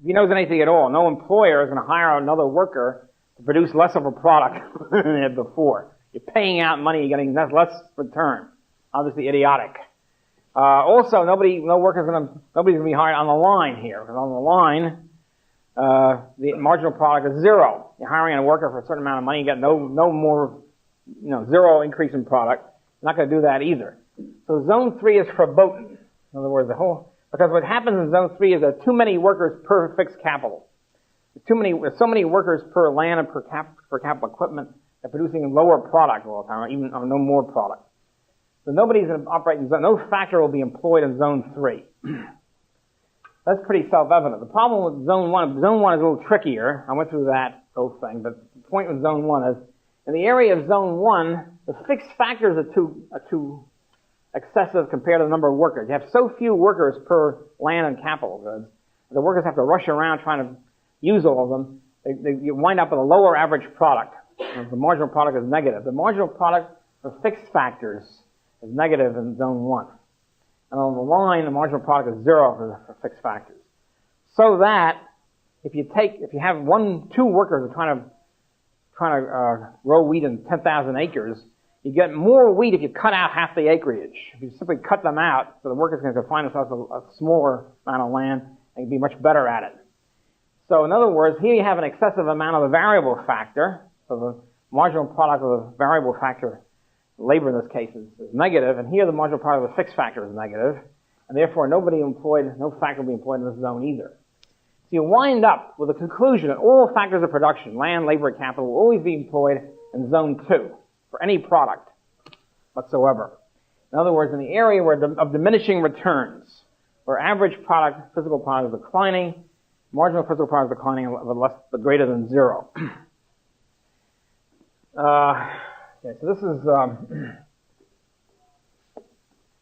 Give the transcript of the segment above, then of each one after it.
if he knows anything at all, no employer is going to hire another worker to produce less of a product than they had before. You're paying out money, you're getting less return. Obviously idiotic. Also, nobody's going to be hired on the line here, because on the line, the marginal product is zero. You're hiring a worker for a certain amount of money, you get no more, zero increase in product. You're not going to do that either. So zone 3 is verboten. In other words, because what happens in zone 3 is there are too many workers per fixed capital. There's so many workers per land and per capital equipment that are producing lower product all the time, or no more product. So nobody's going to operate in zone, no factor will be employed in zone 3. That's pretty self-evident. The problem with zone 1 is a little trickier. I went through that whole thing, but the point with zone 1 is, in the area of zone 1, the fixed factors are too excessive compared to the number of workers. You have so few workers per land and capital goods. The workers have to rush around trying to use all of them. You wind up with a lower average product. The marginal product is negative. The marginal product for fixed factors is negative in zone 1. And on the line, the marginal product is zero for fixed factors. So that if you have two workers trying to grow wheat in 10,000 acres, you get more wheat if you cut out half the acreage. If you simply cut them out, so the workers can find themselves a smaller amount of land and can be much better at it. So in other words, here you have an excessive amount of the variable factor. So the marginal product of the variable factor, labor in this case, is negative, and here the marginal product of the fixed factor is negative, and therefore no factor will be employed in this zone either. So you wind up with a conclusion that all factors of production, land, labor, and capital, will always be employed in zone 2 for any product whatsoever. In other words, in the area of diminishing returns, where average physical product is declining, marginal physical product is declining but greater than zero. So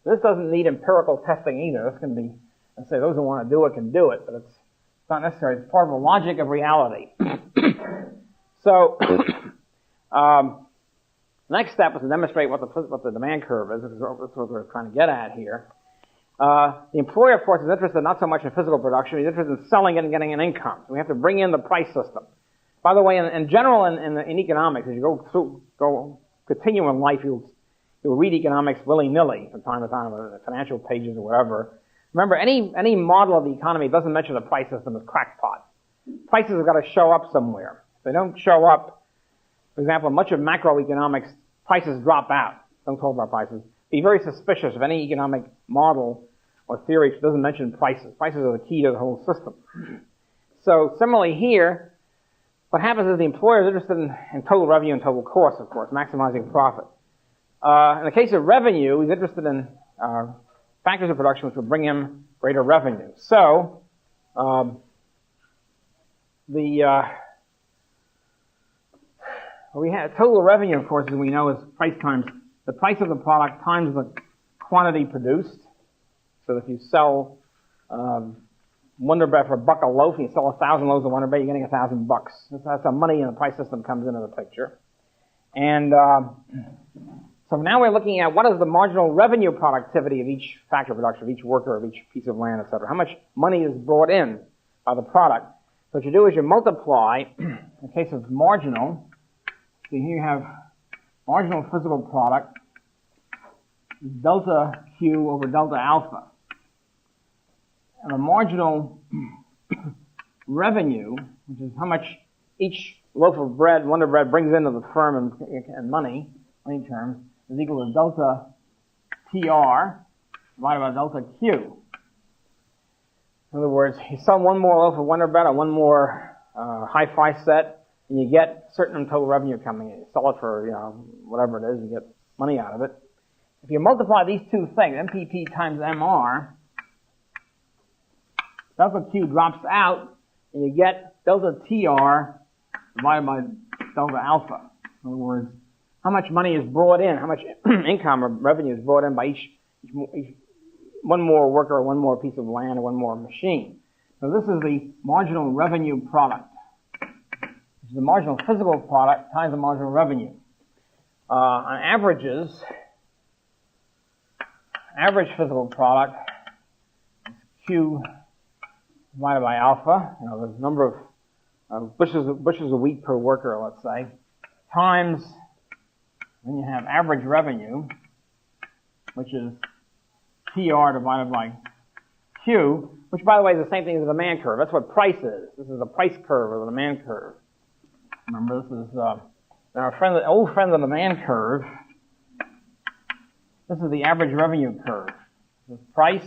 this doesn't need empirical testing either. This can be, let's say those who want to do it can do it, but it's not necessary. It's part of the logic of reality. So, next step is to demonstrate what the demand curve is. That's what we're trying to get at here. The employer, of course, is interested not so much in physical production. He's interested in selling it and getting an income. So we have to bring in the price system. By the way, in general, in economics, as you continue in life, you'll read economics willy-nilly from time to time, in the financial pages or whatever. Remember, any model of the economy doesn't mention the price system as crackpot. Prices have got to show up somewhere. If they don't show up, for example, much of macroeconomics, prices drop out. Don't talk about prices. Be very suspicious of any economic model or theory that doesn't mention prices. Prices are the key to the whole system. So similarly here, what happens is the employer is interested in total revenue and total cost, of course, maximizing profit. In the case of revenue, he's interested in factors of production which will bring him greater revenue. So, we have total revenue, of course, as we know, is price times the price of the product times the quantity produced. So if you sell Wonder Bread for $1 a loaf, and you sell 1,000 loaves of Wonder Bread, you're getting $1,000. That's how money in the price system comes into the picture. And so now we're looking at what is the marginal revenue productivity of each factor of production, of each worker, of each piece of land, etc. How much money is brought in by the product. So what you do is you multiply, in the case of marginal, so here you have marginal physical product, delta Q over delta alpha. And the marginal revenue, which is how much each loaf of bread, Wonder Bread, brings into the firm in money terms, is equal to delta TR divided by delta Q. In other words, you sell one more loaf of Wonder Bread or one more hi-fi set, and you get certain total revenue coming in. You sell it for, whatever it is, you get money out of it. If you multiply these two things, MPP times MR, delta Q drops out, and you get delta TR divided by delta alpha. In other words, how much money is brought in, how much income or revenue is brought in by each one more worker, or one more piece of land, or one more machine. So this is the marginal revenue product. This is the marginal physical product times the marginal revenue. On averages, average physical product is Q divided by alpha, the number of bushels of wheat per worker, let's say, times, then you have average revenue, which is TR divided by Q, which, by the way, is the same thing as the demand curve. That's what price is. This is the price curve or the demand curve. Remember, this is our old friend of the demand curve. This is the average revenue curve. This is price.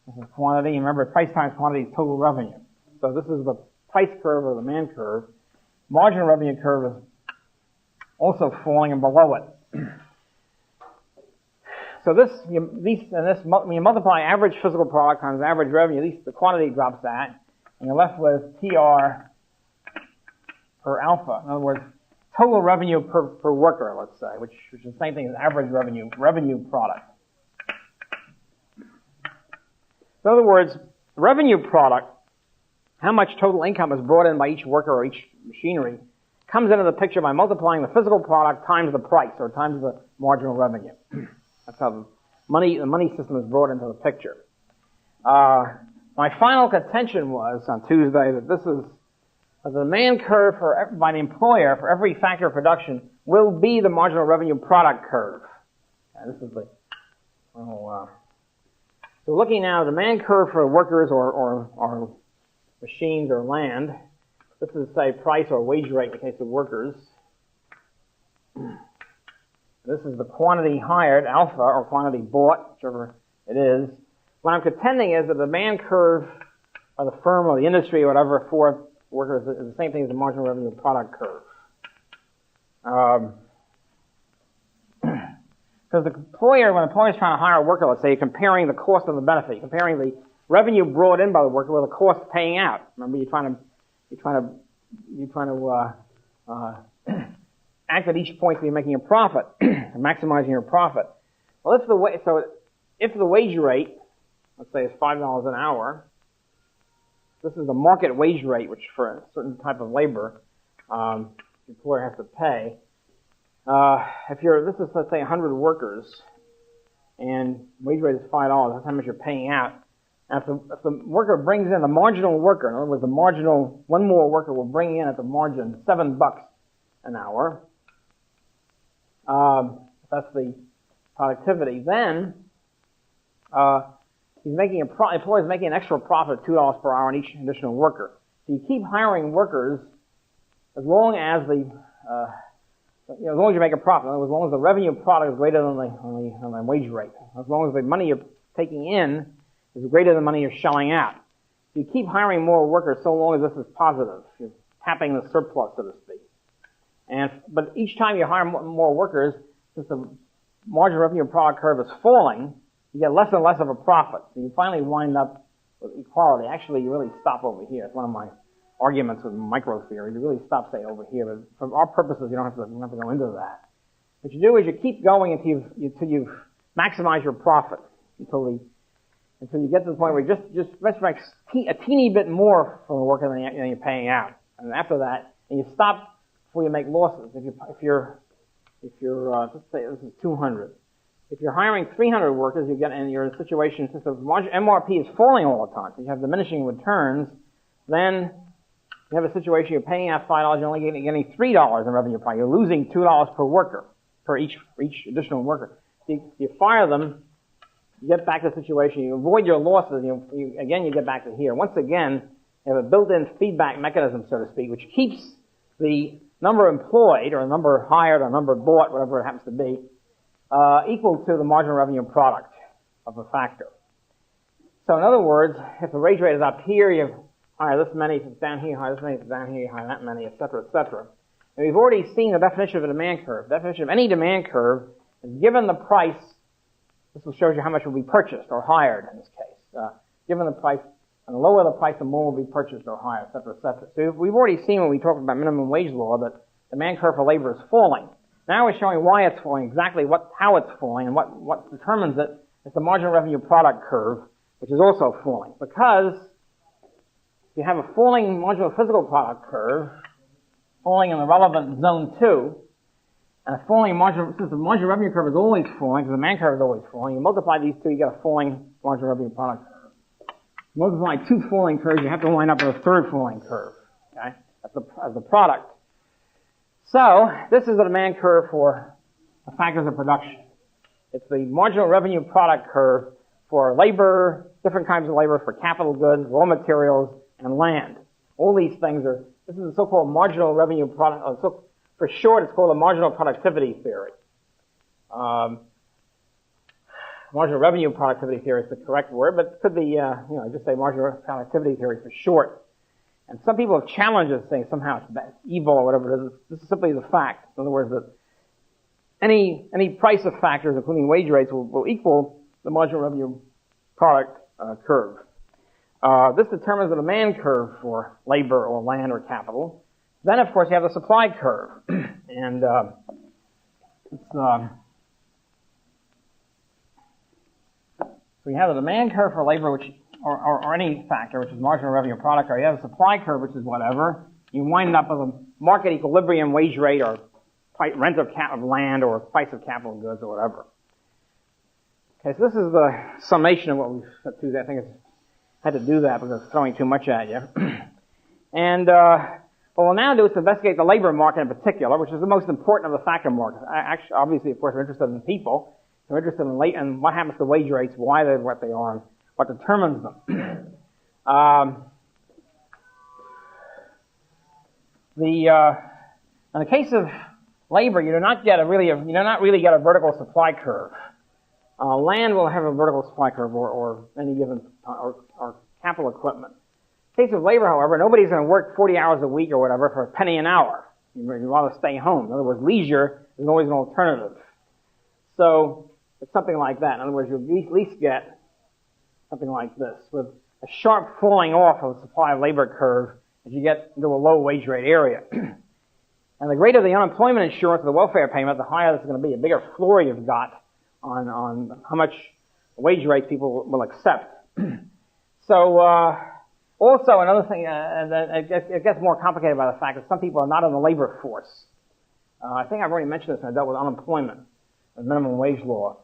This is quantity. Remember, price times quantity is total revenue. So this is the price curve or the demand curve. Marginal revenue curve is also falling and below it. So when you multiply average physical product times average revenue, at least the quantity drops that, and you're left with TR per alpha. In other words, total revenue per worker, let's say, which is the same thing as average revenue product. In other words, revenue product, how much total income is brought in by each worker or each machinery, comes into the picture by multiplying the physical product times the price or times the marginal revenue. That's how the money system is brought into the picture. My final contention was on Tuesday that this is the demand curve by the employer for every factor of production will be the marginal revenue product curve. And this is so looking now at the demand curve for workers or machines or land. This is, say, price or wage rate in the case of workers. This is the quantity hired, alpha, or quantity bought, whichever it is. What I'm contending is that the demand curve of the firm or the industry or whatever for workers is the same thing as the marginal revenue product curve. Because when the employer is trying to hire a worker, let's say, you're comparing the cost and the benefit. You're comparing the revenue brought in by the worker with the cost paying out. Remember, you're trying to act at each point so you're making a profit, maximizing your profit. Well, if the wage rate, let's say, is $5 an hour, this is the market wage rate, which for a certain type of labor, the employer has to pay. This is, let's say, 100 workers, and wage rate is $5, that's how much you're paying out. And if the worker brings in the marginal worker, in other words, one more worker will bring in at the margin $7 an hour. That's the productivity. Then the employer is making an extra profit of $2 per hour on each additional worker. So you keep hiring workers as long as as long as you make a profit. In other words, as long as the revenue product is greater than the wage rate. As long as the money you're taking in is greater than the money you're shelling out. So you keep hiring more workers so long as this is positive. You're tapping the surplus, so to speak. But each time you hire more workers, since the marginal revenue product curve is falling, you get less and less of a profit. So you finally wind up with equality. Actually, you really stop over here. It's one of my arguments with micro theory. You really stop, say, over here. But for our purposes, you don't have to go into that. What you do is you keep going until you've maximized your profit. Until you get to the point where you just make a teeny bit more from the worker than you're paying out. And after that, and you stop before you make losses. If you're let's say this is 200. If you're hiring 300 workers, and you're in a situation since the MRP is falling all the time, so you have diminishing returns, then you have a situation you're paying out $5, you're only getting $3 in revenue profit. You're losing $2 per worker, per each additional worker. So you fire them, you get back to the situation, you avoid your losses, you get back to here. Once again, you have a built-in feedback mechanism, so to speak, which keeps the number employed, or number hired, or number bought, whatever it happens to be, equal to the marginal revenue product of a factor. So in other words, if the wage rate is up here, you hire this many, if it's down here, you hire this many, if it's down here, you hire that many, etc., etc. And we've already seen the definition of a demand curve. The definition of any demand curve is given the price, this will show you how much will be purchased or hired in this case. Given the price, and the lower the price, the more will be purchased or hired, etc., etc. So we've already seen when we talk about minimum wage law that the demand curve for labor is falling. Now we're showing why it's falling, exactly how it's falling, and what determines it. It's the marginal revenue product curve, which is also falling. Because you have a falling marginal physical product curve, falling in the relevant zone 2, and a falling since the marginal revenue curve is always falling, because the demand curve is always falling, you multiply these two, you get a falling marginal revenue product curve. multiply two falling curves, you have to wind up with a third falling curve, okay, as the product. So, this is the demand curve for the factors of production. It's the marginal revenue product curve for labor, different kinds of labor, for capital goods, raw materials, and land. All these things this is the so-called marginal revenue product, for short, it's called the marginal productivity theory. Marginal revenue productivity theory is the correct word, but it could be, just say marginal productivity theory for short. And some people have challenged this, saying somehow it's evil or whatever it is. This is simply the fact. In other words, that any price of factors, including wage rates, will equal the marginal revenue product curve. This determines the demand curve for labor or land or capital. Then, of course, you have the supply curve. And so you have the demand curve for labor, which or any factor, which is marginal revenue product, or you have a supply curve, which is whatever. You wind up with a market equilibrium wage rate or rent of land or price of capital goods or whatever. Okay, so this is the summation of what we've got to do. I think I had to do that because it's throwing too much at you. And what we'll now do is investigate the labor market in particular, which is the most important of the factor markets. Actually, obviously, of course, we're interested in people. We're interested in and what happens to wage rates, why they're what they are, and what determines them. In the case of labor, you do not really get a vertical supply curve. Land will have a vertical supply curve, or any given or capital equipment. In the case of labor, however, nobody's going to work 40 hours a week or whatever for a penny an hour. You'd rather stay home. In other words, leisure is always an alternative. So it's something like that. In other words, you at least get something like this, with a sharp falling off of the supply of labor curve as you get into a low wage rate area. And the greater the unemployment insurance or the welfare payment, the higher this is going to be, a bigger floor you've got on how much wage rates people will accept. So, also another thing, it gets more complicated by the fact that some people are not in the labor force. I think I've already mentioned this when I dealt with unemployment and minimum wage law.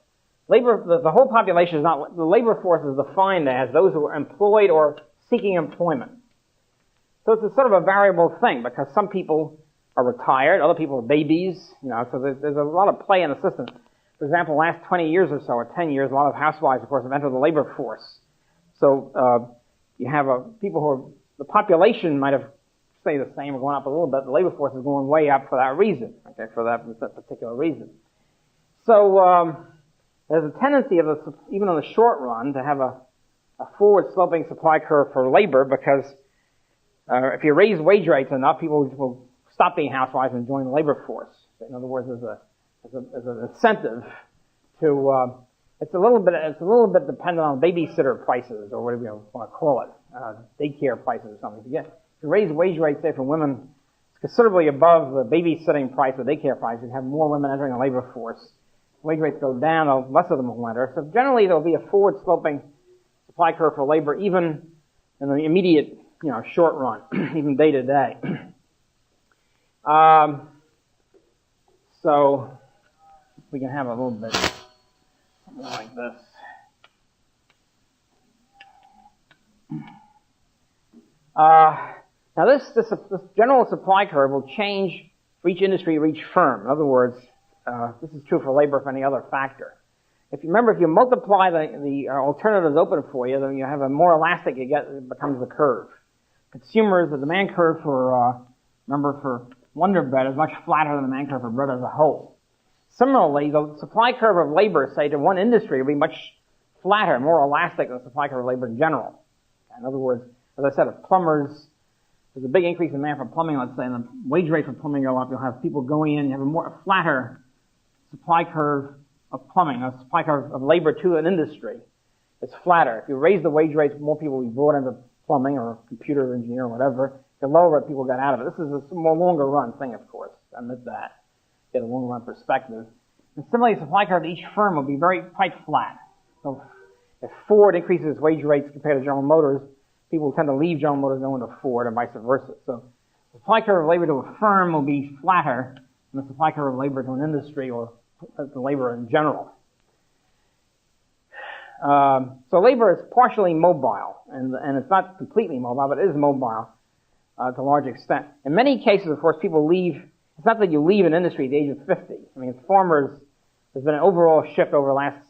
The whole population is not, the labor force is defined as those who are employed or seeking employment. So it's a sort of a variable thing, because some people are retired, other people are babies, so there's a lot of play in the system. For example, the last 20 years or so, or 10 years, a lot of housewives, of course, have entered the labor force. So, you have people who are, the population might have stayed the same or gone up a little bit. The labor force is going way up for that reason, okay, for that particular reason. So, there's a tendency even in the short run, to have a forward sloping supply curve for labor, because if you raise wage rates enough, people will stop being housewives and join the labor force. In other words, there's an incentive to it's a little bit dependent on babysitter prices, or whatever you want to call it, daycare prices or something. If you raise wage rates, say, for women considerably above the babysitting price or daycare price, you have more women entering the labor force. Wage rates go down, less of them will enter. So generally, there'll be a forward sloping supply curve for labor, even in the immediate, short run, even day to day. So we can have a little bit something like this. Now this general supply curve will change for each industry or each firm. In other words, this is true for labor for any other factor. If you multiply the alternatives open for you, then you have a more elastic it becomes the curve. Consumers, the demand curve for Wonder Bread is much flatter than the demand curve for bread as a whole. Similarly, the supply curve of labor, say, to one industry will be much flatter, more elastic than the supply curve of labor in general. In other words, as I said, if plumbers, there's a big increase in demand for plumbing, let's say, and the wage rate for plumbing go up, you'll have people going in, you have a flatter supply curve of plumbing, a supply curve of labor to an industry. It's flatter. If you raise the wage rates, more people will be brought into plumbing or computer engineer or whatever. The lower it people got out of it. This is a more longer run thing, of course. I admit that. Get a longer run perspective. And similarly, the supply curve of each firm will be quite flat. So if Ford increases its wage rates compared to General Motors, people tend to leave General Motors and go into Ford, and vice versa. So the supply curve of labor to a firm will be flatter than the supply curve of labor to an industry or the labor in general. So labor is partially mobile, and it's not completely mobile, but it is mobile to a large extent. In many cases, of course, people leave. It's not that you leave an industry at the age of 50. I mean, farmers, there's been an overall shift over the last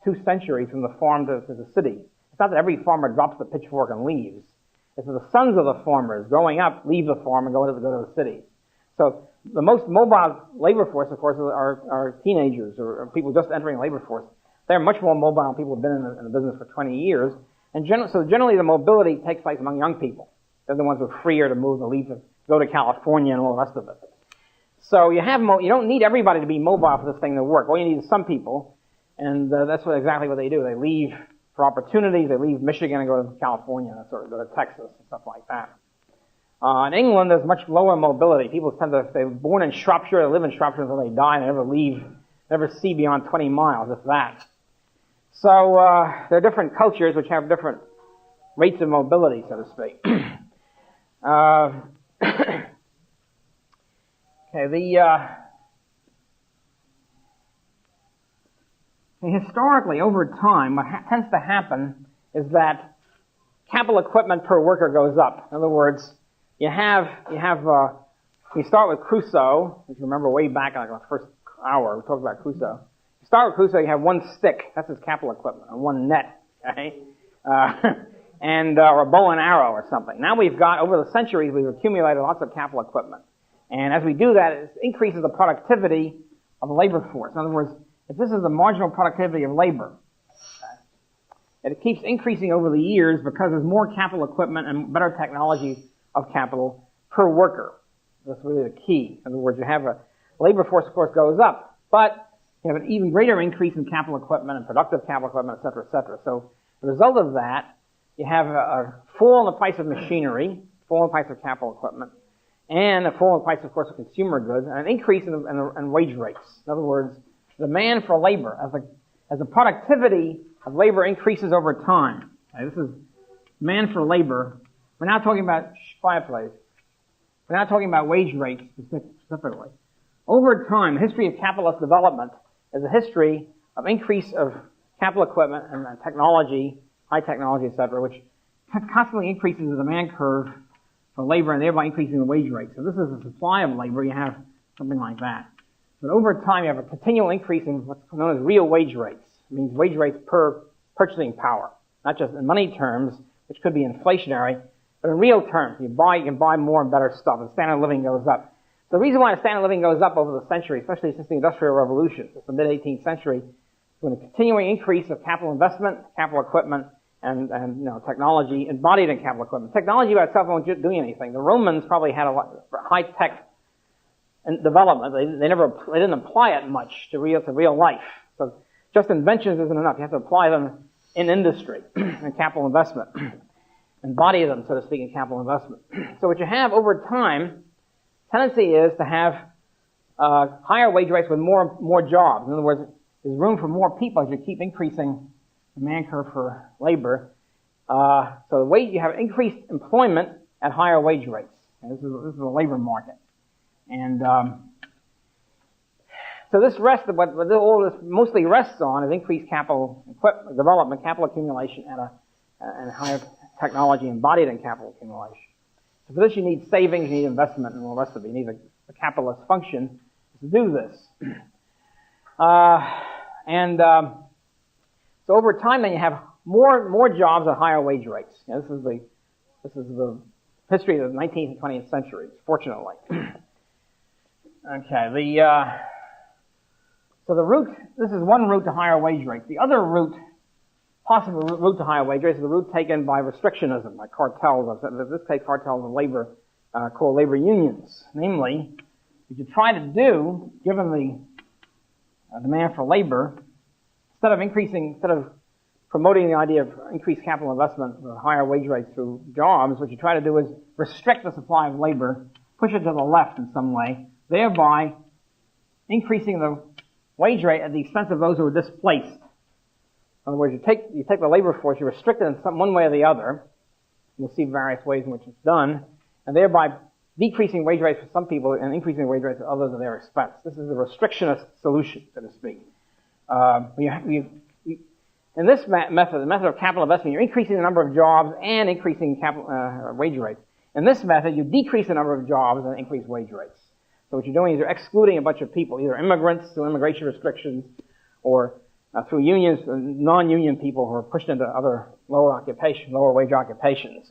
2 centuries from the farm to the city. It's not that every farmer drops the pitchfork and leaves. It's that the sons of the farmers growing up leave the farm and go to the city. So the most mobile labor force, of course, are teenagers or people just entering the labor force. They're much more mobile than people who've been in the business for 20 years. And so generally the mobility takes place among young people. They're the ones who are freer to move, to leave, to go to California and all the rest of it. So you don't need everybody to be mobile for this thing to work. All you need is some people, and that's exactly what they do. They leave for opportunities. They leave Michigan and go to California, or go to Texas and stuff like that. In England, there's much lower mobility. People tend to, if they're born in Shropshire, they live in Shropshire until they die, and never see beyond 20 miles, if that. So there are different cultures which have different rates of mobility, so to speak. Historically, over time, what tends to happen is that capital equipment per worker goes up. In other words, you start with Crusoe, if you remember way back in the first hour, we talked about Crusoe. You start with Crusoe, you have one stick, that's his capital equipment, and one net, okay? Or a bow and arrow or something. Now we've got, over the centuries, we've accumulated lots of capital equipment. And as we do that, it increases the productivity of the labor force. In other words, if this is the marginal productivity of labor, it keeps increasing over the years because there's more capital equipment and better technology of capital per worker. That's really the key. In other words, you have a labor force, of course, goes up, but you have an even greater increase in capital equipment and productive capital equipment, et cetera, et cetera. So the result of that, you have a fall in the price of machinery, fall in the price of capital equipment, and a fall in the price, of course, of consumer goods, and an increase in wage rates. In other words, demand for labor, as the productivity of labor increases over time. Okay, this is demand for labor. We're not talking about fireplace. We're not talking about wage rates specifically. Over time, the history of capitalist development is a history of increase of capital equipment and technology, high technology, etc., which constantly increases the demand curve for labor and thereby increasing the wage rate. So this is the supply of labor. You have something like that. But over time, you have a continual increase in what's known as real wage rates. It means wage rates per purchasing power, not just in money terms, which could be inflationary, but in real terms. You can buy more and better stuff, and standard of living goes up. The reason why the standard of living goes up over the century, especially since the Industrial Revolution, since the mid-18th century, is when a continuing increase of capital investment, capital equipment, and technology embodied in capital equipment. Technology by itself won't do anything. The Romans probably had a lot of high-tech development. They didn't apply it much to real life. So just inventions isn't enough. You have to apply them in industry and capital investment. Embody them, so to speak, in capital investment. So what you have over time, tendency is to have higher wage rates with more jobs. In other words, there's room for more people as you keep increasing the demand curve for labor. So you have increased employment at higher wage rates. And this is a labor market. And so what all this mostly rests on is increased capital development, capital accumulation, and higher technology embodied in capital accumulation. So for this you need savings, you need investment, and all the rest of it. You need a capitalist function to do this. So over time then you have more jobs at higher wage rates. This is the history of the 19th and 20th centuries, fortunately. Okay, so the route, this is one route to higher wage rates. The other possible route to higher wage rates is the route taken by restrictionism, by cartels. This case, cartels of labor, called labor unions. Namely, what you try to do, given the demand for labor, instead of promoting the idea of increased capital investment with higher wage rates through jobs, what you try to do is restrict the supply of labor, push it to the left in some way, thereby increasing the wage rate at the expense of those who are displaced. In other words, you take the labor force, you restrict it in one way or the other. We'll see various ways in which it's done, and thereby decreasing wage rates for some people and increasing wage rates for others at their expense. This is a restrictionist solution, so to speak. In this method, the method of capital investment, you're increasing the number of jobs and increasing wage rates. In this method, you decrease the number of jobs and increase wage rates. So what you're doing is you're excluding a bunch of people, either immigrants through immigration restrictions or through unions, non-union people who are pushed into other lower wage occupations.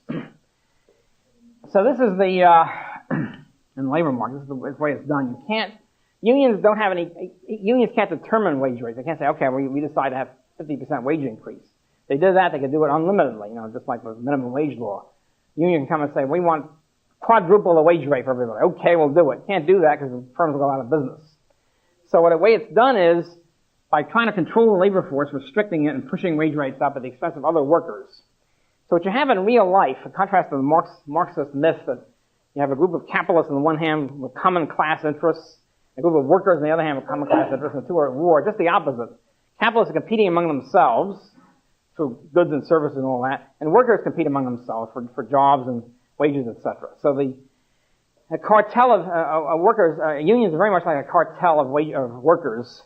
So this is the, in the labor market, this is the way it's done. Unions can't determine wage rates. They can't say, okay, we decide to have 50% wage increase. If they did that, they could do it unlimitedly, just like the minimum wage law. Union can come and say, we want quadruple the wage rate for everybody. Okay, we'll do it. Can't do that because the firms will go out of business. So the way it's done is by trying to control the labor force, restricting it and pushing wage rates up at the expense of other workers. So what you have in real life, in contrast to the Marxist myth that you have a group of capitalists on the one hand with common class interests, a group of workers on the other hand with common class interests, and the two are at war, just the opposite. Capitalists are competing among themselves through goods and services and all that, and workers compete among themselves for jobs and wages, etc. So a cartel of workers, unions are very much like a cartel of workers,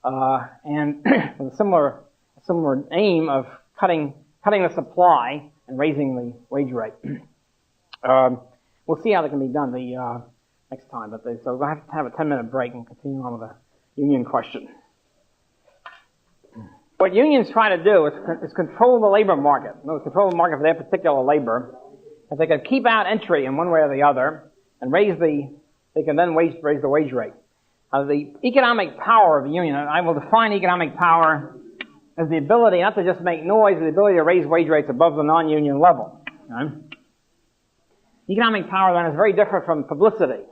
and with a similar aim of cutting the supply and raising the wage rate. We'll see how that can be done next time. So we'll have to have a 10-minute break and continue on with the union question. What unions try to do is control the labor market. Control the market for their particular labor. If they can keep out entry in one way or the other and they can then raise the wage rate. The economic power of a union, and I will define economic power as the ability not to just make noise, but the ability to raise wage rates above the non-union level. Okay? Economic power then is very different from publicity.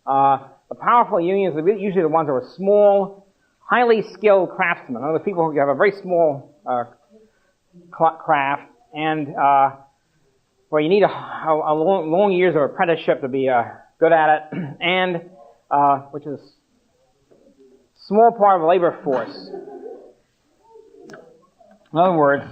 The powerful unions are usually the ones that are small, highly skilled craftsmen, other people who have a very small craft, and where you need a long years of apprenticeship to be good at it, and which is a small part of the labor force. In other words,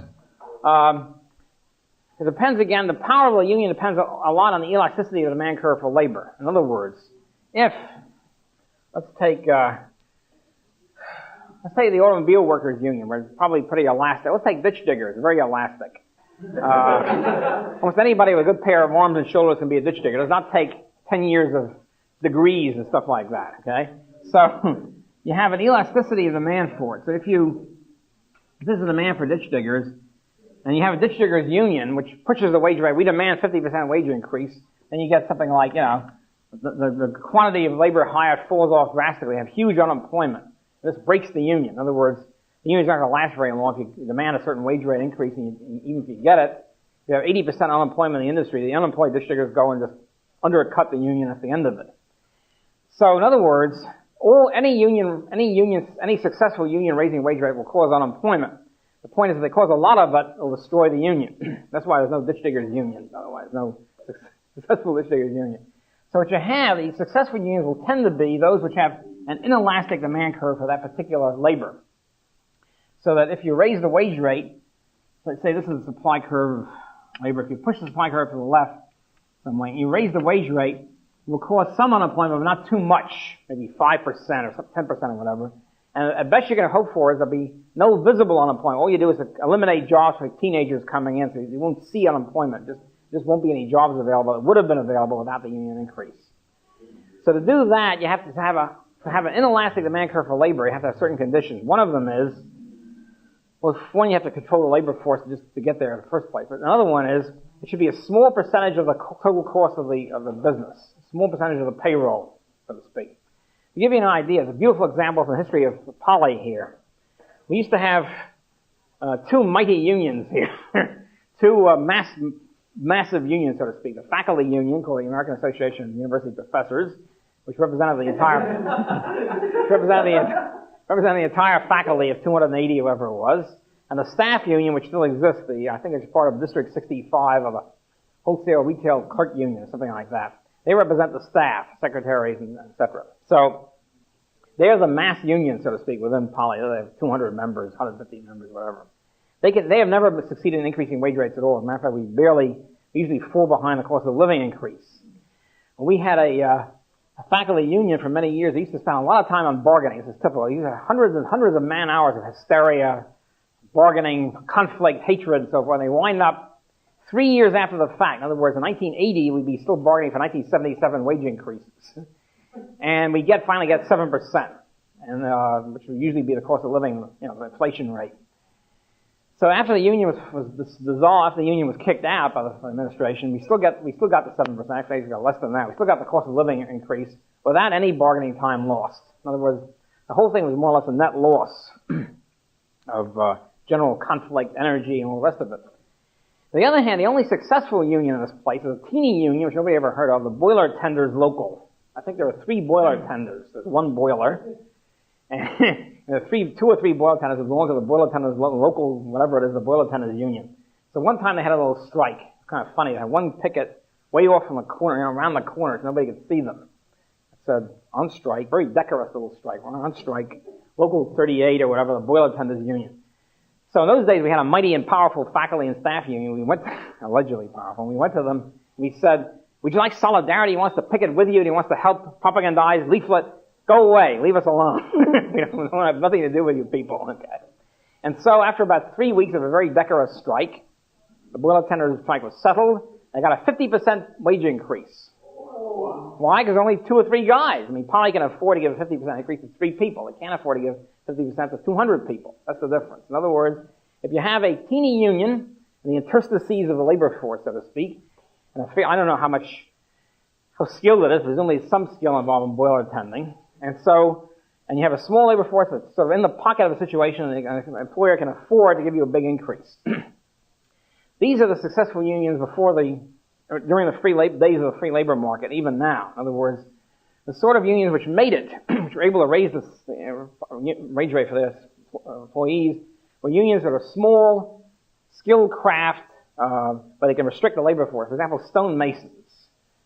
it depends again. The power of the union depends a lot on the elasticity of the demand curve for labor. In other words, let's take the automobile workers union, where it's probably pretty elastic. Let's take ditch diggers, very elastic. Almost anybody with a good pair of arms and shoulders can be a ditch digger. It does not take 10 years of degrees and stuff like that, okay? So, you have an elasticity of demand for it. So if this is demand for ditch diggers, and you have a ditch diggers union, which pushes the wage rate, we demand 50% wage increase, then you get something like, the quantity of labor hired falls off drastically, you have huge unemployment. This breaks the union. In other words, the union's not going to last very long if you demand a certain wage rate increase, and even if you get it, you have 80% unemployment in the industry. The unemployed ditch diggers go and just undercut the union at the end of it. So, in other words, any successful union raising wage rate will cause unemployment. The point is, if they cause a lot of it, it'll destroy the union. That's why there's no ditch diggers union. Otherwise, no successful ditch diggers union. So what you have, the successful unions will tend to be those which have an inelastic demand curve for that particular labor. So that if you raise the wage rate, let's say this is the supply curve of labor, if you push the supply curve to the left, some way, you raise the wage rate, it will cause some unemployment, but not too much, maybe 5% or 10% or whatever. And at best you can hope for is there'll be no visible unemployment. All you do is eliminate jobs for teenagers coming in, so you won't see unemployment. Just won't be any jobs available. It would have been available without the union increase. So to do that, you have to have an inelastic demand curve for labor. You have to have certain conditions. One of them is, one, you have to control the labor force just to get there in the first place. But another one is, it should be a small percentage of the total cost of the business, a small percentage of the payroll, so to speak. To give you an idea, it's a beautiful example from the history of Poly here. We used to have two mighty unions here, two massive unions, so to speak. The faculty union, called the American Association of University Professors, which represented the entire faculty of 280, whoever it was, and the staff union, which still exists. I think it's part of District 65 of a wholesale retail clerk union, something like that. They represent the staff, secretaries, and et cetera. So they're the mass union, so to speak, within Poly. They have 200 members, 150 members, whatever. They have never succeeded in increasing wage rates at all. As a matter of fact, we usually fall behind the cost of living increase. We had a faculty union for many years. They used to spend a lot of time on bargaining. This is typical. They used to have hundreds and hundreds of man hours of hysteria, bargaining, conflict, hatred, and so forth. They wind up 3 years after the fact. In other words, in 1980, we'd be still bargaining for 1977 wage increases. And we finally get 7%, and which would usually be the cost of living, the inflation rate. So after the union was dissolved, after the union was kicked out by the administration, we still got the 7%. Actually, we got less than that. We still got the cost of living increase without any bargaining time lost. In other words, the whole thing was more or less a net loss of general conflict, energy, and all the rest of it. On the other hand, the only successful union in this place is a teeny union, which nobody ever heard of, the Boiler Tenders Local. I think there are 3 boiler tenders. There's one boiler, and there are 2 or 3 boiler tenders that belong to the Boiler Tenders Local, whatever it is, the Boiler Tenders Union. So one time they had a little strike. It's kind of funny. They had one picket way off from the corner, around the corner, so nobody could see them. It said, on strike, very decorous little strike. We're on strike, Local 38 or whatever, the Boiler Tenders Union. So in those days, we had a mighty and powerful faculty and staff union. We went, allegedly powerful, we went to them. We said, would you like solidarity? He wants to picket with you. He wants to help propagandize, leaflet. Go away. Leave us alone. We don't have nothing to do with you people. Okay. And so after about 3 weeks of a very decorous strike, the boiler tenders strike was settled. They got a 50% wage increase. Why? Because only 2 or 3 guys. I mean, Poly can afford to give a 50% increase to 3 people. They can't afford to give 50% to 200 people. That's the difference. In other words, if you have a teeny union in the interstices of the labor force, so to speak, and I don't know how skilled it is, presumably some skill involved in boiler tending. And you have a small labor force that's sort of in the pocket of a situation, and an employer can afford to give you a big increase. These are the successful unions during the days of the free labor market, even now. In other words, the sort of unions which made it, which were able to raise the wage rate for their employees, were unions that are small, skilled craft, but they can restrict the labor force. For example, stonemasons.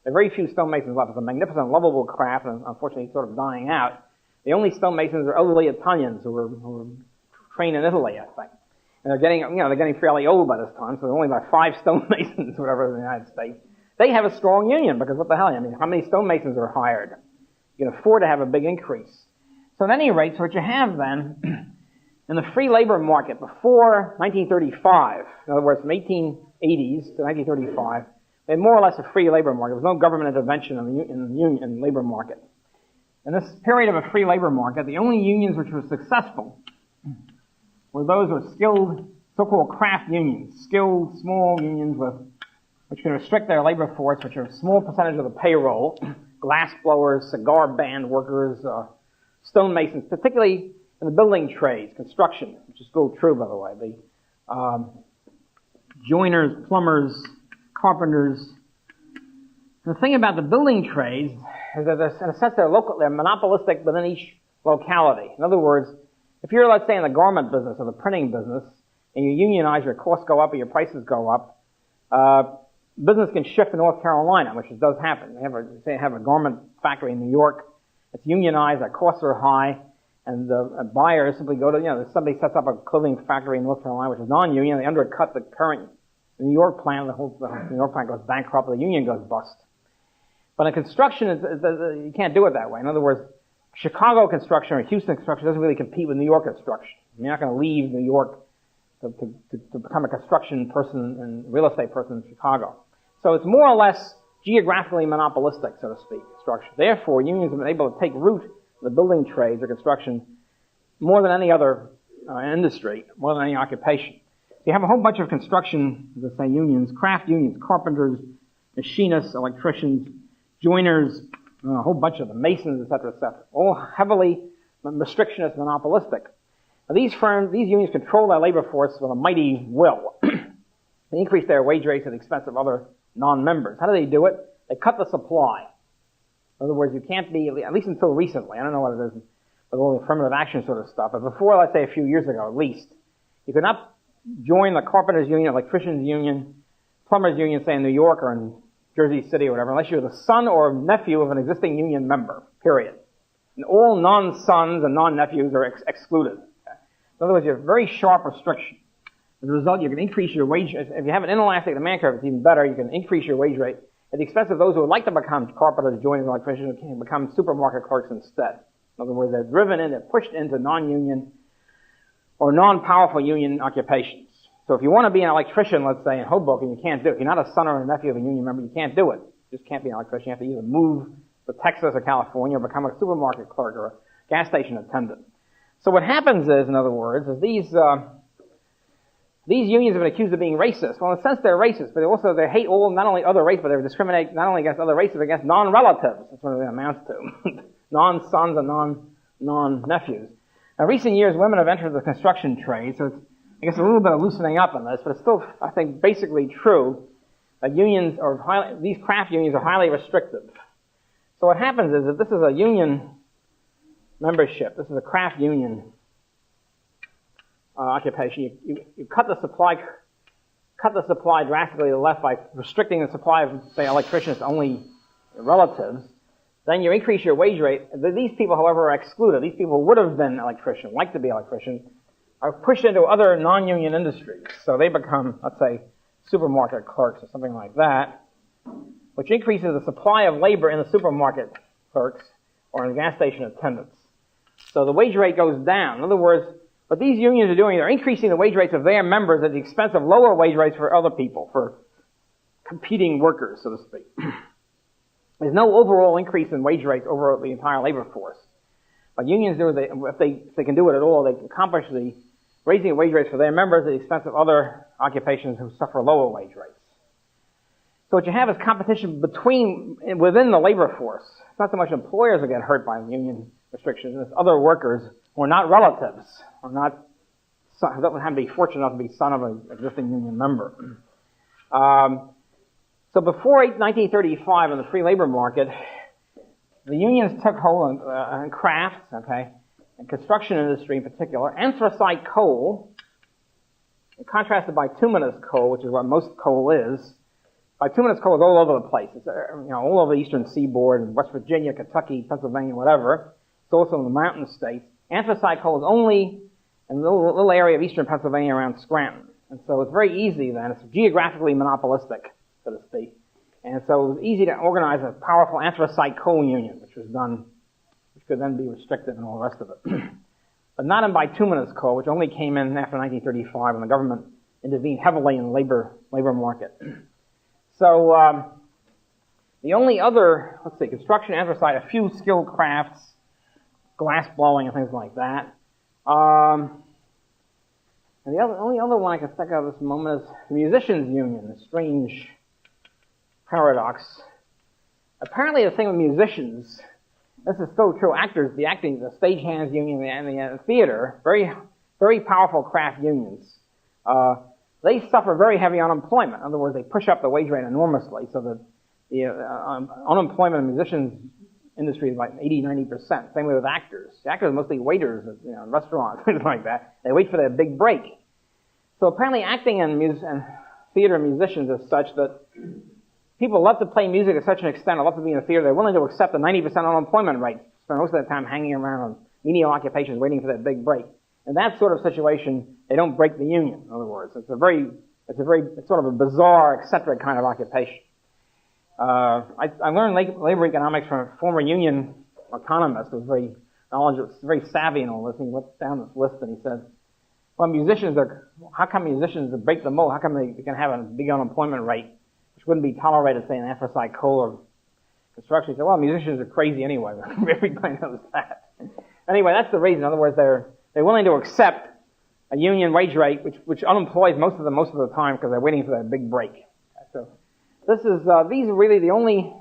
There are very few stonemasons left. It's a magnificent, lovable craft, and unfortunately sort of dying out. The only stonemasons are elderly Italians who were trained in Italy, I think. And they're getting fairly old by this time, so there are only about 5 stonemasons, whatever, in the United States. They have a strong union, because what the hell? I mean, how many stonemasons are hired? You can afford to have a big increase. So at any rate, so what you have then, in the free labor market before 1935, in other words, from 1880s to 1935, they had more or less a free labor market. There was no government intervention in the labor market. In this period of a free labor market, the only unions which were successful were those with skilled, so-called craft unions, skilled small unions which can restrict their labor force, which are a small percentage of the payroll, glass blowers, cigar band workers, stonemasons, particularly in the building trades, construction, which is still true, by the way. The joiners, plumbers, carpenters. The thing about the building trades is that, in a sense, they're monopolistic within each locality. In other words, if you're, let's say, in the garment business or the printing business, and you unionize, your costs go up or your prices go up, business can shift to North Carolina, which does happen. They have a garment factory in New York. It's unionized, their costs are high, and the buyers simply go to, somebody sets up a clothing factory in North Carolina, which is non-union, they undercut the current New York plant, the New York plant goes bankrupt, the union goes bust. But in construction, you can't do it that way. In other words, Chicago construction or Houston construction doesn't really compete with New York construction. You're not going to leave New York to become a construction person and real estate person in Chicago. So it's more or less geographically monopolistic, so to speak, construction. Therefore, unions have been able to take root in the building trades or construction more than any other industry, more than any occupation. You have a whole bunch of construction, let's say unions, craft unions, carpenters, machinists, electricians, joiners, a whole bunch of them, masons, etc., all heavily restrictionist, monopolistic. Now, these unions control their labor force with a mighty will. They increase their wage rates at the expense of other non-members. How do they do it? They cut the supply. In other words, you can't be, at least until recently, I don't know what it is with all the affirmative action sort of stuff, but before, let's say a few years ago at least, you could not join the carpenters union, electricians union, plumbers union, say in New York or in Jersey City or whatever, unless you're the son or nephew of an existing union member, period. And all non-sons and non-nephews are excluded. In other words, you have very sharp restriction. As a result, you can increase your wage. If you have an inelastic demand curve, it's even better. You can increase your wage rate at the expense of those who would like to become carpenters, joiners, electricians, who can become supermarket clerks instead. In other words, they're driven in, they're pushed into non-union or non-powerful union occupations. So if you want to be an electrician, let's say, in Hoboken, you can't do it. If you're not a son or a nephew of a union member, you can't do it. You just can't be an electrician. You have to either move to Texas or California or become a supermarket clerk or a gas station attendant. So what happens is, in other words, is these unions have been accused of being racist. Well, in a sense, they're racist, but also they hate all, not only other race, but they discriminate not only against other races, but against non-relatives. That's what it amounts to. Non-sons and non-nephews. Now, in recent years, women have entered the construction trade, so it's, I guess, a little bit of loosening up on this, but it's still, I think, basically true that these craft unions are highly restrictive. So what happens is that this is a union membership. This is a craft union occupation. You cut the supply drastically to the left by restricting the supply of, say, electricians to only relatives. Then you increase your wage rate. These people, however, are excluded. These people who would have been electricians, like to be electricians, are pushed into other non-union industries. So they become, let's say, supermarket clerks or something like that, which increases the supply of labor in the supermarket clerks or in gas station attendants. So the wage rate goes down. In other words, what these unions are doing, they're increasing the wage rates of their members at the expense of lower wage rates for other people, for competing workers, so to speak. There's no overall increase in wage rates over the entire labor force. But unions do, if they can do it at all, they can accomplish the raising of wage rates for their members at the expense of other occupations who suffer lower wage rates. So what you have is competition within the labor force. It's not so much employers that get hurt by union restrictions, it's other workers who are not relatives, or who don't have to be fortunate enough to be son of an existing union member. So before 1935 in the free labor market, the unions took hold in crafts, okay, and construction industry in particular. Anthracite coal, contrasted by bituminous coal, which is what most coal is. Bituminous coal is all over the place. It's all over the eastern seaboard, in West Virginia, Kentucky, Pennsylvania, whatever. It's also in the mountain states. Anthracite coal is only in a little area of eastern Pennsylvania around Scranton. And so it's very easy then. It's geographically monopolistic, so to speak. And so it was easy to organize a powerful anthracite coal union, which could then be restricted and all the rest of it. But not in bituminous coal, which only came in after 1935 when the government intervened heavily in the labor market. So the only other, construction, anthracite, a few skilled crafts, glass blowing and things like that. And the only other one I can think of at this moment is the musicians' union, a strange paradox. Apparently the thing with musicians, this is so true, the stagehands union and the theater, very, very powerful craft unions, they suffer very heavy unemployment. In other words, they push up the wage rate enormously, so that the unemployment in the musicians industry is like 80-90%. Same way with actors. The actors are mostly waiters at in restaurants, things like that. They wait for their big break. So apparently acting and theater musicians is such that people love to play music to such an extent, love to be in the theater, they're willing to accept a 90% unemployment rate, spend most of their time hanging around on menial occupations waiting for their big break. In that sort of situation, they don't break the union, in other words. It's sort of a bizarre, eccentric kind of occupation. I learned labor economics from a former union economist who was very knowledgeable, very savvy in all this. He went down this list and he said, well, how come musicians break the mold? How come they can have a big unemployment rate, which wouldn't be tolerated, say, in anthracite coal or construction? He said, well, musicians are crazy anyway. Everybody knows that. Anyway, that's the reason. In other words, they're willing to accept a union wage rate, which unemploys most of them most of the time because they're waiting for that big break. So these are really the only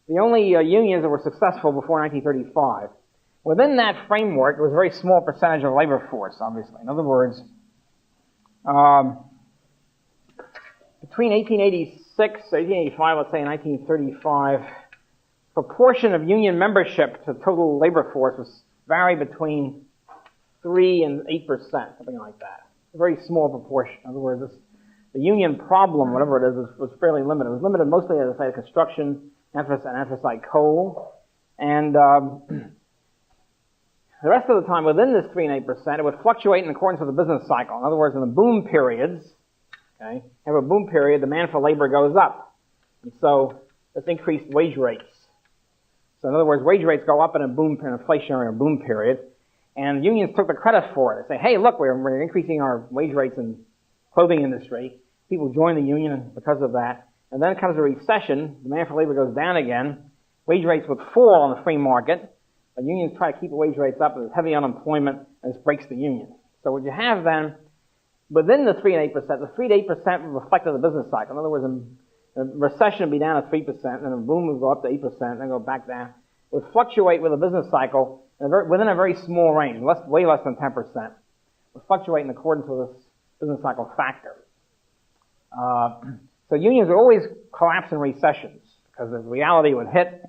unions that were successful before 1935. Within that framework, it was a very small percentage of the labor force, obviously. In other words, between 1886, 1885, let's say, and 1935, proportion of union membership to total labor force was varied between 3 and 8%, something like that. A very small proportion. In other words, the union problem, whatever it is, was fairly limited. It was limited mostly, as I say, to construction, anthracite coal, and the rest of the time, within this 3 and 8%, it would fluctuate in accordance with the business cycle. In other words, in the boom periods, okay, have a boom period, demand for labor goes up. And so, there's increased wage rates. So in other words, wage rates go up in an inflationary or boom period. And unions took the credit for it. They say, hey, look, we're increasing our wage rates in the clothing industry. People join the union because of that. And then comes a recession, demand for labor goes down again, wage rates would fall on the free market, but unions try to keep the wage rates up, and there's heavy unemployment, and this breaks the union. So what you have then, within the 3 and 8%, the 3 to 8% reflected the business cycle. In other words, a recession would be down at 3%, and a boom would go up to 8%, then go back down. It would fluctuate with the business cycle within a very small range, way less than 10%. It would fluctuate in accordance with this business cycle factor. So unions would always collapse in recessions because the reality would hit,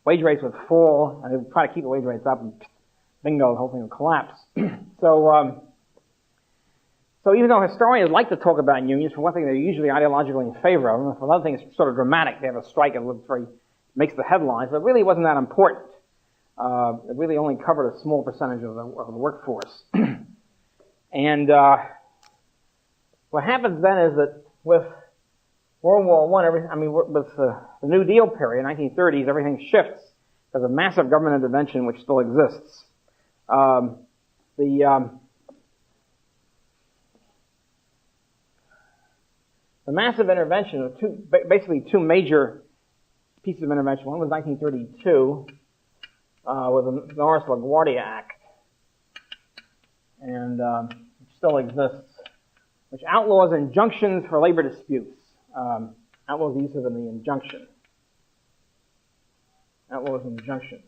wage rates would fall, and they would try to keep the wage rates up, and bingo, the whole thing would collapse. So even though historians like to talk about unions, for one thing, they're usually ideologically in favor of them. For another thing, it's sort of dramatic. They have a strike and it makes the headlines, but it really wasn't that important. It really only covered a small percentage of the workforce. And what happens then is that with World War I, with the New Deal period, 1930s, everything shifts because of massive government intervention, which still exists. The massive intervention of basically two major pieces of intervention. One was 1932 with the Norris-LaGuardia Act, and which still exists, which outlaws injunctions for labor disputes. Outlaws the use of the injunction. Outlaws injunctions.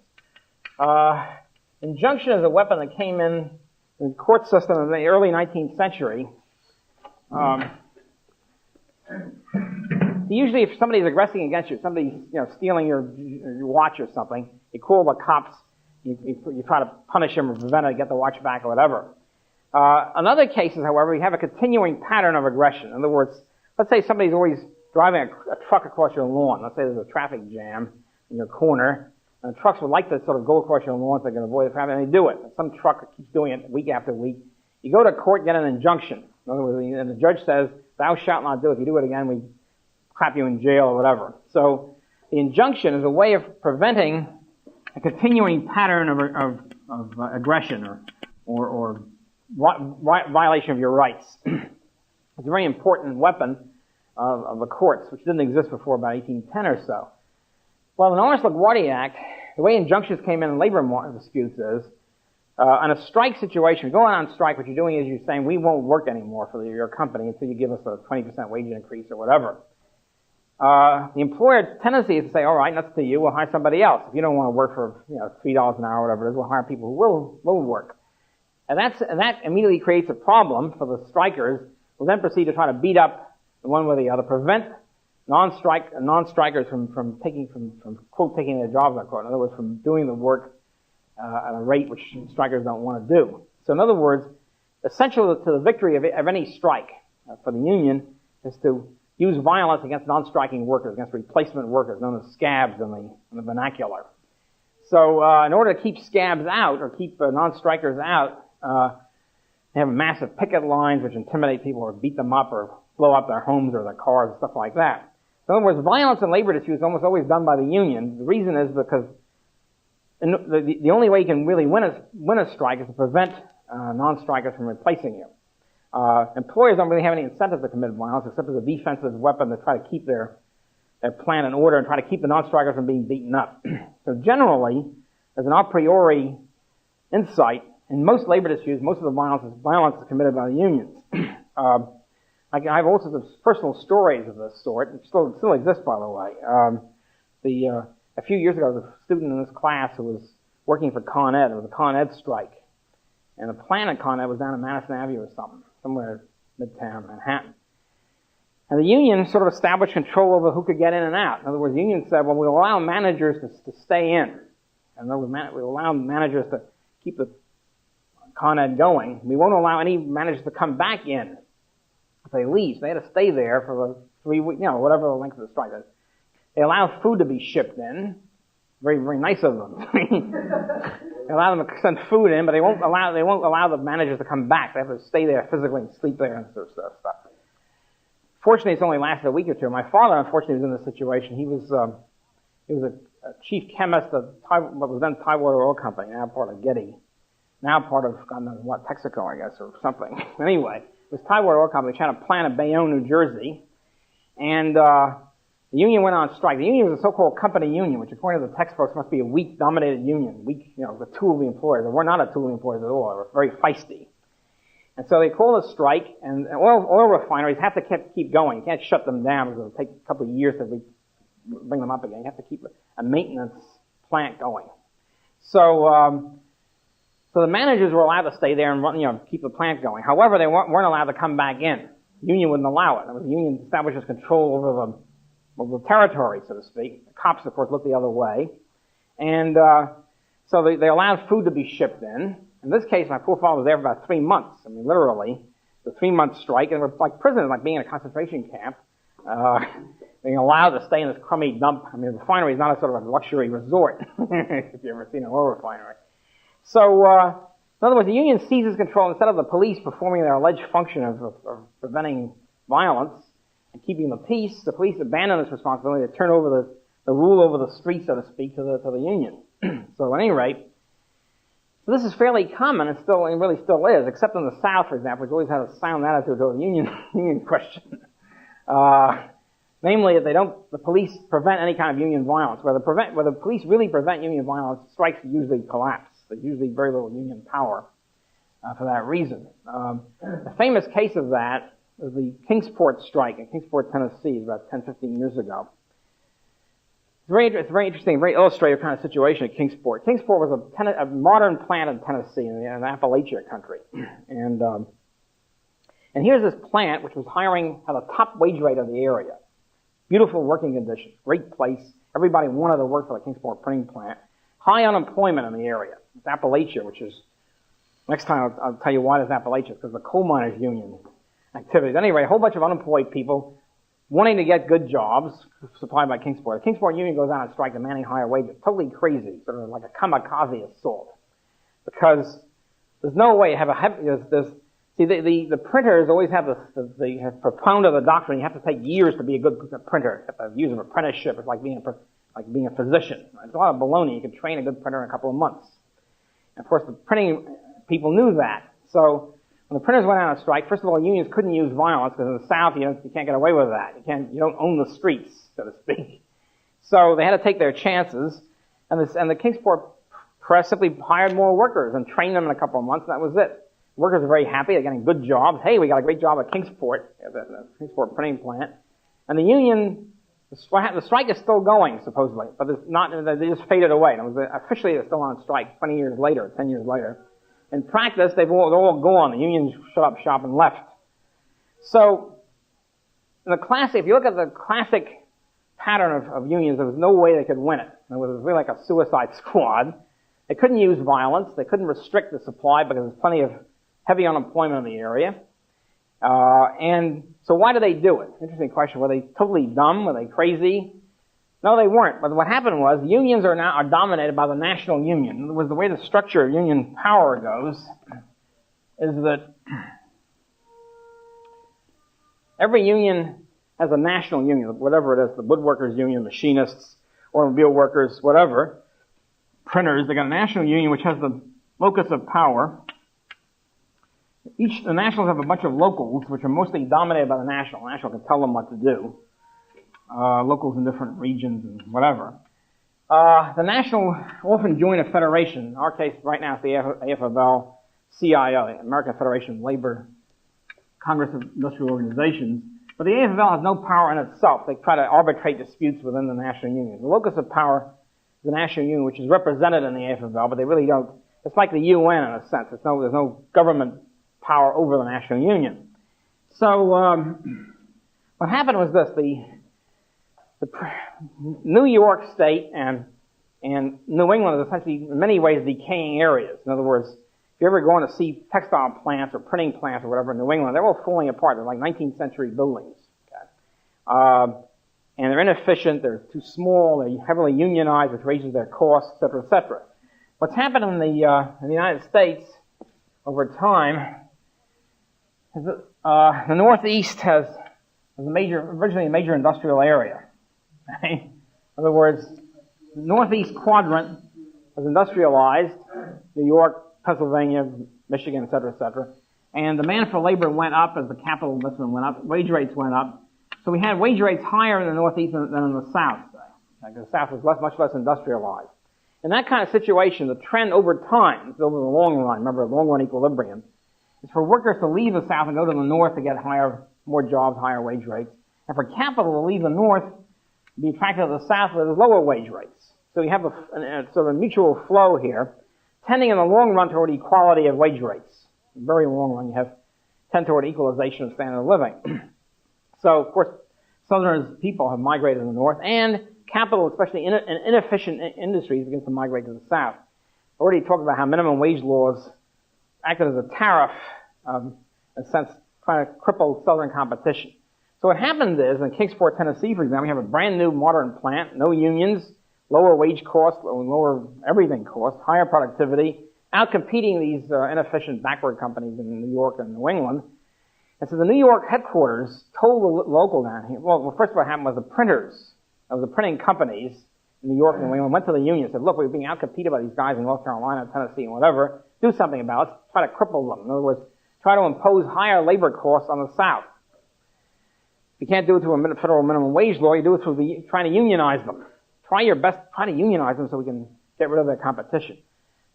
Injunction is a weapon that came in the court system in the early 19th century. Usually, if somebody's aggressing against you, somebody's stealing your watch or something, you call the cops. You try to punish him or prevent it, get the watch back or whatever. In other cases, however, you have a continuing pattern of aggression. In other words, let's say somebody's always driving a truck across your lawn. Let's say there's a traffic jam in your corner, and the trucks would like to sort of go across your lawn so they can avoid the traffic, and they do it. And some truck keeps doing it week after week. You go to court, get an injunction. In other words, and the judge says, "Thou shalt not do it. If you do it again, we clap you in jail," or whatever. So the injunction is a way of preventing a continuing pattern of aggression or violation of your rights. It's a very important weapon of the courts, which didn't exist before about 1810 or so. Well, the Norris-LaGuardia Act, the way injunctions came in labor disputes is, on a strike situation, going on strike, what you're doing is you're saying, we won't work anymore for your company until you give us a 20% wage increase or whatever. The employer's tendency is to say, all right, that's to you, we'll hire somebody else. If you don't want to work for $3 an hour or whatever it is, we'll hire people who will work. And that immediately creates a problem for the strikers, who then proceed to try to beat up the one with the other, prevent non-strikers from taking their jobs, unquote. In other words, from doing the work at a rate which strikers don't want to do. So in other words, essential to the victory of any strike for the union is to use violence against non-striking workers, against replacement workers, known as scabs in the vernacular. So in order to keep scabs out, or keep non-strikers out, they have massive picket lines which intimidate people or beat them up or blow up their homes or their cars and stuff like that. In other words, violence in labor disputes is almost always done by the union. The reason is because the only way you can really win a strike is to prevent non-strikers from replacing you. Employers don't really have any incentive to commit violence except as a defensive weapon to try to keep their plan in order and try to keep the non-strikers from being beaten up. So generally, there's an a priori insight in most labor disputes, most of the violence is committed by the unions. I have all sorts of personal stories of this sort, which still exist, by the way. A few years ago, there was a student in this class who was working for Con Ed. It was a Con Ed strike. And the plant at Con Ed was down in Madison Avenue or something, somewhere midtown Manhattan. And the union sort of established control over who could get in and out. In other words, the union said, well, we'll allow managers to stay in. In other words, we'll allow managers to keep the Con Ed going. We won't allow any managers to come back in if they leave. So they had to stay there for the 3 weeks, whatever the length of the strike is. They allow food to be shipped in. Very, very nice of them. They allow them to send food in, but they won't allow the managers to come back. They have to stay there physically and sleep there and sort of stuff. Fortunately, it's only lasted a week or two. My father, unfortunately, was in this situation. He was a chief chemist at what was then Tidewater Oil Company, now part of Getty. now part of, God knows what, Texaco, I guess, or something. Anyway, it was Tidewater Oil Company trying to plant at Bayonne, New Jersey, and the union went on strike. The union was a so-called company union, which according to the textbooks must be a weak-dominated union, the tool of the employers. They were not a tool of the employers at all. They were very feisty. And so they called a strike, and oil refineries have to keep going. You can't shut them down because it'll take a couple of years to bring them up again. You have to keep a maintenance plant going. So the managers were allowed to stay there and keep the plant going. However, they weren't allowed to come back in. The union wouldn't allow it. The union establishes control over the territory, so to speak. The cops, of course, looked the other way. And so they allowed food to be shipped in. In this case, my poor father was there for about 3 months. I mean, literally, the 3-month strike, and we're like prisoners, like being in a concentration camp, being allowed to stay in this crummy dump. I mean, the refinery is not a sort of a luxury resort, if you've ever seen an oil refinery. So, in other words, the union seizes control. Instead of the police performing their alleged function of preventing violence and keeping the peace, the police abandon this responsibility to turn over the rule over the street, so to speak, to the union. So, at any rate, so this is fairly common, and it really still is, except in the South, for example, which always had a sound attitude toward the union question. Namely, the police prevent any kind of union violence. Where the police really prevent union violence, strikes usually collapse. There's usually very little union power for that reason. A famous case of that was the Kingsport strike in Kingsport, Tennessee, about 10, 15 years ago. It's very interesting, very illustrative kind of situation at Kingsport. Kingsport was a modern plant in Tennessee, in the Appalachia country. And here's this plant which was hiring at the top wage rate of the area. Beautiful working conditions, great place. Everybody wanted to work for the Kingsport printing plant. High unemployment in the area. It's Appalachia, which is, next time I'll tell you why it's Appalachia, because the coal miners union activities. Anyway, a whole bunch of unemployed people wanting to get good jobs supplied by Kingsport. The Kingsport union goes out on strike demanding higher wages. Totally crazy, sort of like a kamikaze assault. Because there's no way to have the printers always have the proponent of the doctrine. You have to take years to be a good printer. You have to use an apprenticeship. It's like being a physician. It's a lot of baloney. You can train a good printer in a couple of months. And of course, the printing people knew that. So when the printers went out on strike, first of all, unions couldn't use violence because in the South you can't get away with that. You don't own the streets, so to speak. So they had to take their chances, and the Kingsport press simply hired more workers and trained them in a couple of months, and that was it. Workers are very happy. They're getting good jobs. Hey, we got a great job at Kingsport, the Kingsport printing plant. And the union, the strike is still going, supposedly, but it's not, they just faded away. Officially, they're still on strike 20 years later, 10 years later. In practice, they're all gone. The unions shut up shop and left. So, if you look at the classic pattern of unions, there was no way they could win it. It was really like a suicide squad. They couldn't use violence. They couldn't restrict the supply because there's plenty of heavy unemployment in the area. And so why did they do it? Interesting question. Were they totally dumb? Were they crazy? No, they weren't. But what happened was unions are dominated by the national union. In other words, the way the structure of union power goes is that every union has a national union, whatever it is, the woodworkers union, machinists, automobile workers, whatever, printers. They got a national union which has the locus of power. The nationals have a bunch of locals, which are mostly dominated by the national. The national can tell them what to do. Locals in different regions and whatever. The national often join a federation. In our case, right now, it's the AFL-CIO, American Federation of Labor Congress of Industrial Organizations. But the AFL has no power in itself. They try to arbitrate disputes within the national union. The locus of power is the national union, which is represented in the AFL, but they really don't. It's like the UN in a sense. There's no government power over the national union. So what happened was this: the New York State and New England is essentially, in many ways, decaying areas. In other words, if you're ever going to see textile plants or printing plants or whatever in New England, they're all falling apart. They're like 19th century buildings. Okay? And they're inefficient, they're too small, they're heavily unionized, which raises their costs, et cetera, et cetera. What's happened in the United States over time is that the Northeast originally a major industrial area. Okay? In other words, the Northeast quadrant was industrialized. New York, Pennsylvania, Michigan, et cetera, and demand for labor went up as the capital investment went up, wage rates went up. So we had wage rates higher in the Northeast than in the South. Like the South was much less industrialized. In that kind of situation, the trend over time, over the long run, remember long run equilibrium, is for workers to leave the South and go to the North to get more jobs, higher wage rates, and for capital to leave the North, be attracted to the South where there's lower wage rates. So you have a sort of a mutual flow here, tending in the long run toward equality of wage rates. In the very long run, you tend toward equalization of standard of living. So, of course, Southern people have migrated to the North, and capital, especially in inefficient industries, begins to migrate to the South. I already talked about how minimum wage laws acted as a tariff, in a sense, trying to cripple Southern competition. So what happens is, in Kingsport, Tennessee, for example, we have a brand new modern plant, no unions, lower wage costs, lower everything costs, higher productivity, out-competing these inefficient backward companies in New York and New England. And so the New York headquarters told the local down here, well, first what happened was the printers of the printing companies in New York and New England went to the union and said, look, we're being out-competed by these guys in North Carolina, Tennessee, and whatever. Do something about it. Let's try to cripple them. In other words, try to impose higher labor costs on the South. You can't do it through a federal minimum wage law. You do it through trying to unionize them. Try your best, try to unionize them so we can get rid of their competition.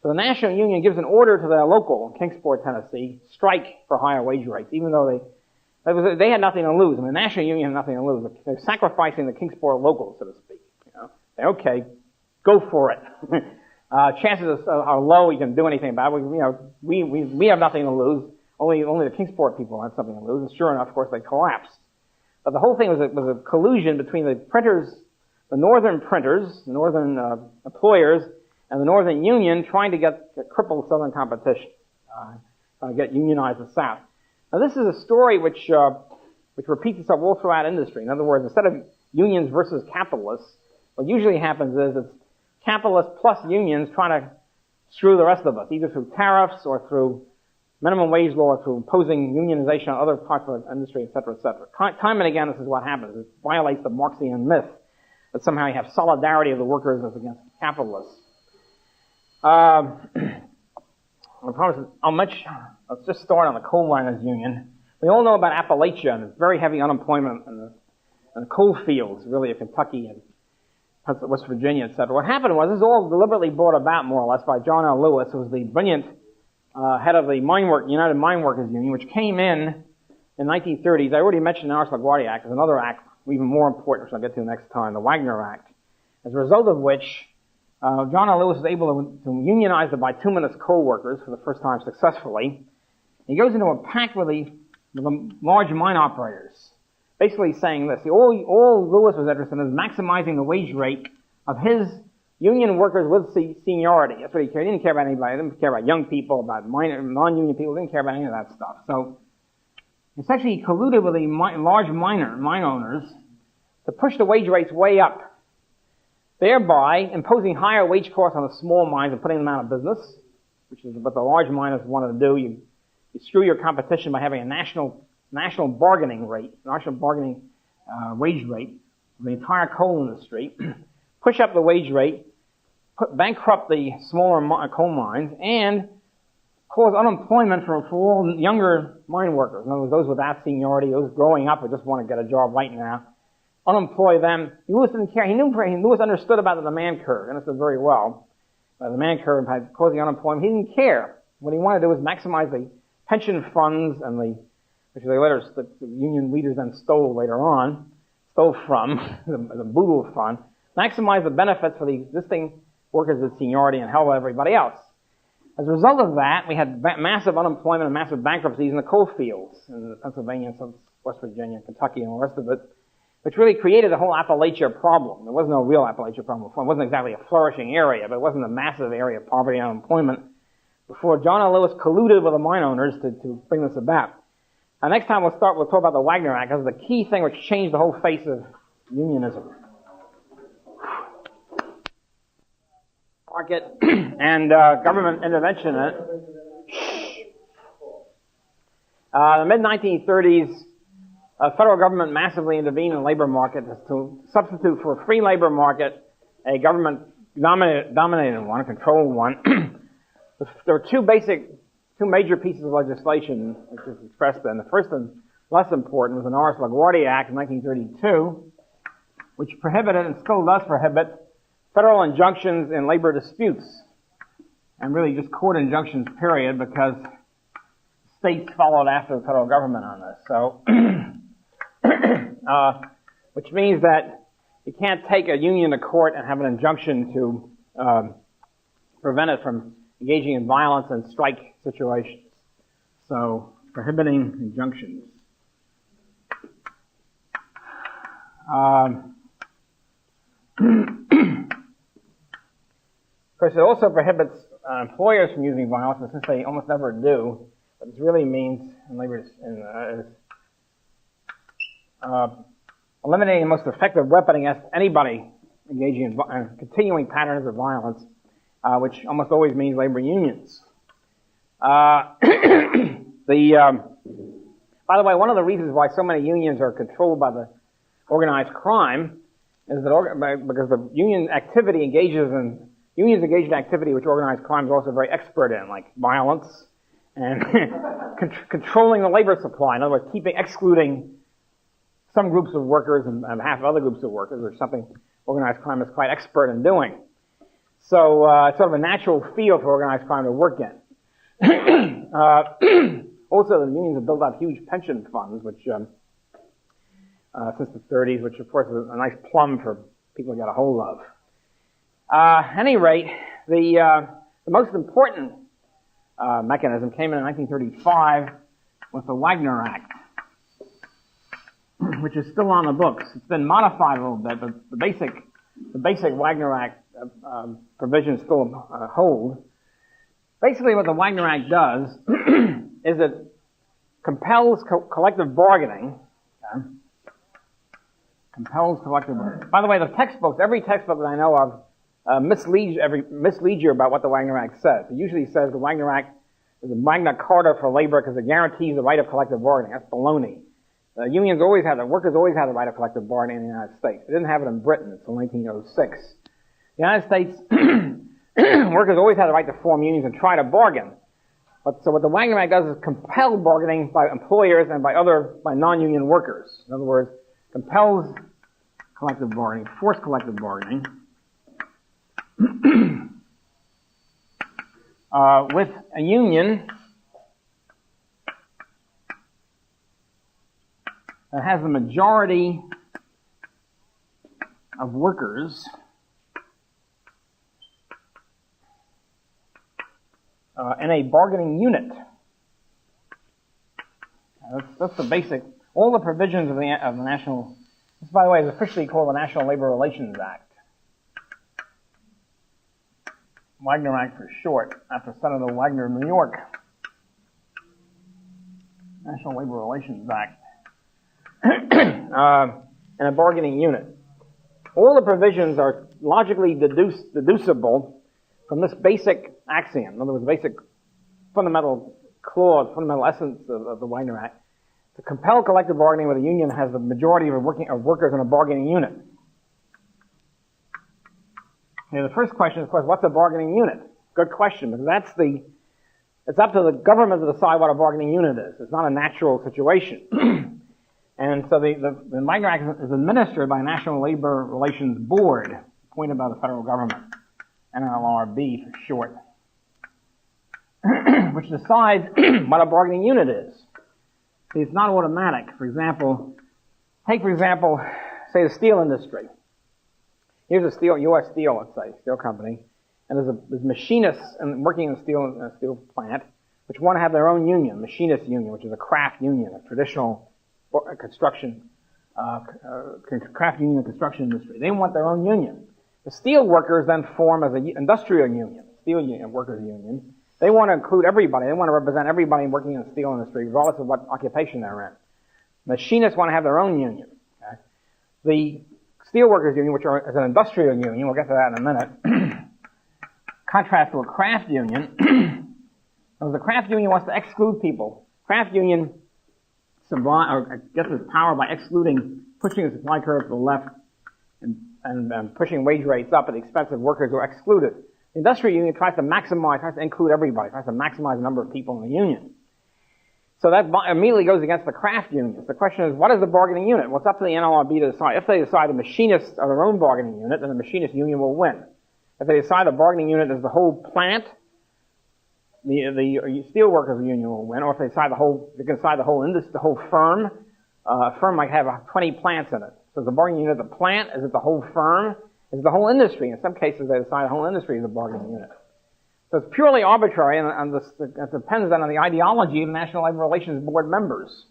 So the National Union gives an order to their local in Kingsport, Tennessee, strike for higher wage rates, even though they had nothing to lose. I mean, the National Union had nothing to lose. They're sacrificing the Kingsport locals, so to speak. Say, okay, go for it. Chances are low you can do anything about it. We have nothing to lose. Only the Kingsport people had something to lose. And sure enough, of course, they collapsed. But the whole thing was a collusion between the printers, the northern printers, the northern employers, and the Northern Union trying to cripple Southern competition, trying to get unionized the South. Now this is a story which repeats itself all throughout industry. In other words, instead of unions versus capitalists, what usually happens is it's capitalists plus unions trying to screw the rest of us, either through tariffs or through minimum wage law, or through imposing unionization on other parts of the industry, et cetera, et cetera. Time and again, this is what happens. It violates the Marxian myth that somehow you have solidarity of the workers as against capitalists. Let's just start on the coal miners union. We all know about Appalachia and its very heavy unemployment in the coal fields, really, of Kentucky and West Virginia, etc. What happened was, this is all deliberately brought about, more or less, by John L. Lewis, who was the brilliant head of the United Mine Workers Union, which came in the 1930s. I already mentioned the Anarcho-Capitalism Act. There's another act even more important, which I'll get to next time, the Wagner Act, as a result of which John L. Lewis was able to unionize the bituminous coal workers for the first time successfully. He goes into a pact with the large mine operators, basically saying this: all Lewis was interested in is maximizing the wage rate of his union workers with seniority. That's what he cared. He didn't care about anybody. He didn't care about young people, about non-union people. He didn't care about any of that stuff. So essentially, he colluded with the large mine owners to push the wage rates way up, thereby imposing higher wage costs on the small mines and putting them out of business, which is what the large miners wanted to do. You screw your competition by having a national bargaining rate, national bargaining wage rate for the entire coal industry, push up the wage rate, bankrupt the smaller coal mines, and cause unemployment for all younger mine workers. In other words, those without seniority, those growing up who just want to get a job right now. Unemploy them. Lewis didn't care. Lewis understood about the demand curve, understood very well. The demand curve had caused the unemployment. He didn't care. What he wanted to do was maximize the pension funds and which the union leaders then stole from the Boodle Fund, maximize the benefits for the existing workers with seniority and hell everybody else. As a result of that, we had massive unemployment and massive bankruptcies in the coal fields in Pennsylvania, West Virginia, Kentucky, and the rest of it, which really created the whole Appalachia problem. There was no real Appalachia problem. It wasn't exactly a flourishing area, but it wasn't a massive area of poverty and unemployment before John L. Lewis colluded with the mine owners to bring this about. Now, next time we'll talk about the Wagner Act. This is the key thing which changed the whole face of unionism. Market and government intervention in it. The mid-1930s, federal government massively intervened in the labor market to substitute for a free labor market a government-dominated one, a controlled one. There are two major pieces of legislation which is expressed then. The first and less important was the Norris-LaGuardia Act of 1932, which prohibited and still does prohibit federal injunctions in labor disputes, and really just court injunctions, period, because states followed after the federal government on this. So, which means that you can't take a union to court and have an injunction to prevent it from engaging in violence and strike situations. So, prohibiting injunctions. Of course, it also prohibits employers from using violence, and since they almost never do, what this really means in labor is eliminating the most effective weapon against anybody engaging in continuing patterns of violence, which almost always means labor unions. By the way, one of the reasons why so many unions are controlled by the organized crime is that because the unions engage in activity which organized crime is also very expert in, like violence and controlling the labor supply. In other words, excluding some groups of workers and half other groups of workers, which is something organized crime is quite expert in doing. So it's sort of a natural field for organized crime to work in. Also, the unions have built up huge pension funds, which since the 30s, which of course is a nice plum for people to get a hold of. At any rate, the most important mechanism came in 1935 with the Wagner Act, which is still on the books. It's been modified a little bit, but the basic Wagner Act provisions still hold. Basically, what the Wagner Act does is it compels collective bargaining. Okay? Compels collective bargaining. By the way, the textbooks, every textbook that I know of, misleads you about what the Wagner Act says. It usually says the Wagner Act is a Magna Carta for labor because it guarantees the right of collective bargaining. That's baloney. Workers always had the right of collective bargaining in the United States. They didn't have it in Britain until 1906. The United States, workers always had the right to form unions and try to bargain. So what the Wagner Act does is compel bargaining by employers and by non-union workers. In other words, compels collective bargaining, forced collective bargaining. With a union that has the majority of workers in a bargaining unit. That's the basic. All the provisions of the national. This, by the way, is officially called the National Labor Relations Act. Wagner Act for short, after Senator Wagner of New York. National Labor Relations Act. And a bargaining unit. All the provisions are logically deducible from this basic axiom. In other words, the basic fundamental clause, fundamental essence of the Wagner Act. To compel collective bargaining with a union has the majority of workers in a bargaining unit. Okay, the first question is, of course, what's a bargaining unit? Good question, because it's up to the government to decide what a bargaining unit is. It's not a natural situation. And so the Wagner Act is administered by a National Labor Relations Board, appointed by the federal government, NLRB for short, which decides what a bargaining unit is. See, it's not automatic. For example, say the steel industry. Here's a U.S. Steel, let's say, steel company, and there's machinists working in a steel plant, which want to have their own union, machinist union, which is a craft union, a traditional construction, craft union in the construction industry. They want their own union. The steel workers then form as an industrial union, steel union, workers union. They want to include everybody. They want to represent everybody working in the steel industry, regardless of what occupation they're in. Machinists want to have their own union. Okay? The steelworkers union, which is an industrial union, we'll get to that in a minute, contrast to a craft union. The craft union wants to exclude people. Craft union gets its power by pushing the supply curve to the left and pushing wage rates up at the expense of workers who are excluded. The industrial union tries to include everybody, tries to maximize the number of people in the union. So that immediately goes against the craft unions. The question is, what is the bargaining unit? Well, it's up to the NLRB to decide. If they decide the machinists are their own bargaining unit, then the machinist union will win. If they decide the bargaining unit is the whole plant, the steelworkers union will win. Or if they decide they can decide the whole industry, the whole firm. A firm might have 20 plants in it. So is the bargaining unit the plant? Is it the whole firm? Is it the whole industry? In some cases, they decide the whole industry is a bargaining unit. So it's purely arbitrary, and it depends on the ideology of the National Labor Relations Board members.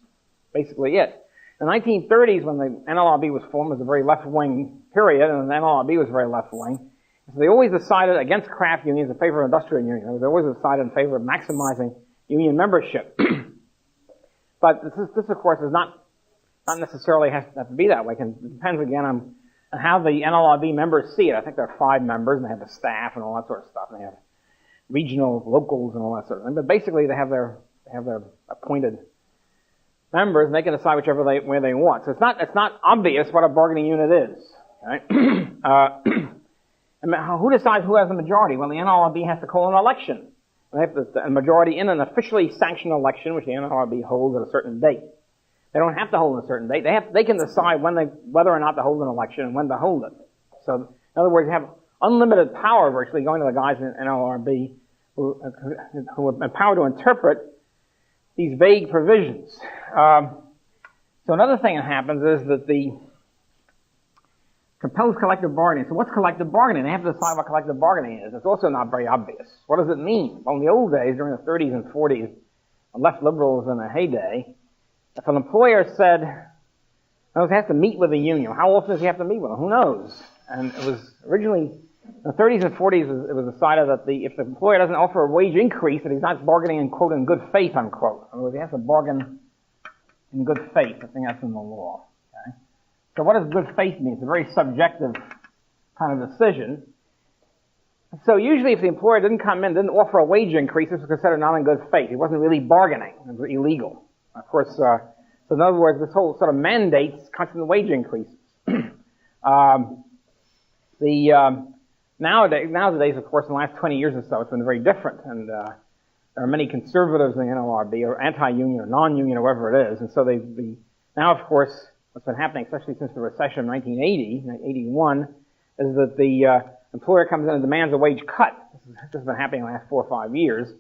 Basically it. In the 1930s, when the NLRB was formed, it was a very left-wing period, and the NLRB was very left-wing. So they always decided against craft unions in favor of industrial unions. They always decided in favor of maximizing union membership. But this, of course, is not necessarily has to be that way. It depends, again, on how the NLRB members see it. I think there are 5 members, and they have a staff and all that sort of stuff. And they have regional, locals, and all that sort of thing. But basically, they have their appointed members, and they can decide whichever way they want. So it's not obvious what a bargaining unit is. Right? And who decides who has the majority? Well, the NLRB has to call an election. They have a majority in an officially sanctioned election, which the NLRB holds at a certain date. They don't have to hold it a certain date. They can decide whether or not to hold an election and when to hold it. So, in other words, you have unlimited power virtually going to the guys in NLRB who are empowered to interpret these vague provisions. So another thing that happens is that the compels collective bargaining. So what's collective bargaining? They have to decide what collective bargaining is. It's also not very obvious. What does it mean? Well, in the old days, during the 30s and 40s, the left liberals in the heyday, if an employer said, he has to meet with a union, how often does he have to meet with them? Who knows? And it was originally, in the 30s and 40s, it was decided that if the employer doesn't offer a wage increase, that he's not bargaining in, quote, in good faith, unquote. In other words, he has to bargain in good faith. I think that's in the law. Okay? So what does good faith mean? It's a very subjective kind of decision. So usually if the employer didn't offer a wage increase, this was considered not in good faith. He wasn't really bargaining. It was illegal. Of course, so in other words, this whole sort of mandates constant wage increases. Nowadays, of course, in the last 20 years or so, it's been very different. And there are many conservatives in the NLRB, or anti-union, or non-union, or whatever it is. And so now, of course, what's been happening, especially since the recession of 1981, is that the employer comes in and demands a wage cut. This has been happening in the last 4 or 5 years.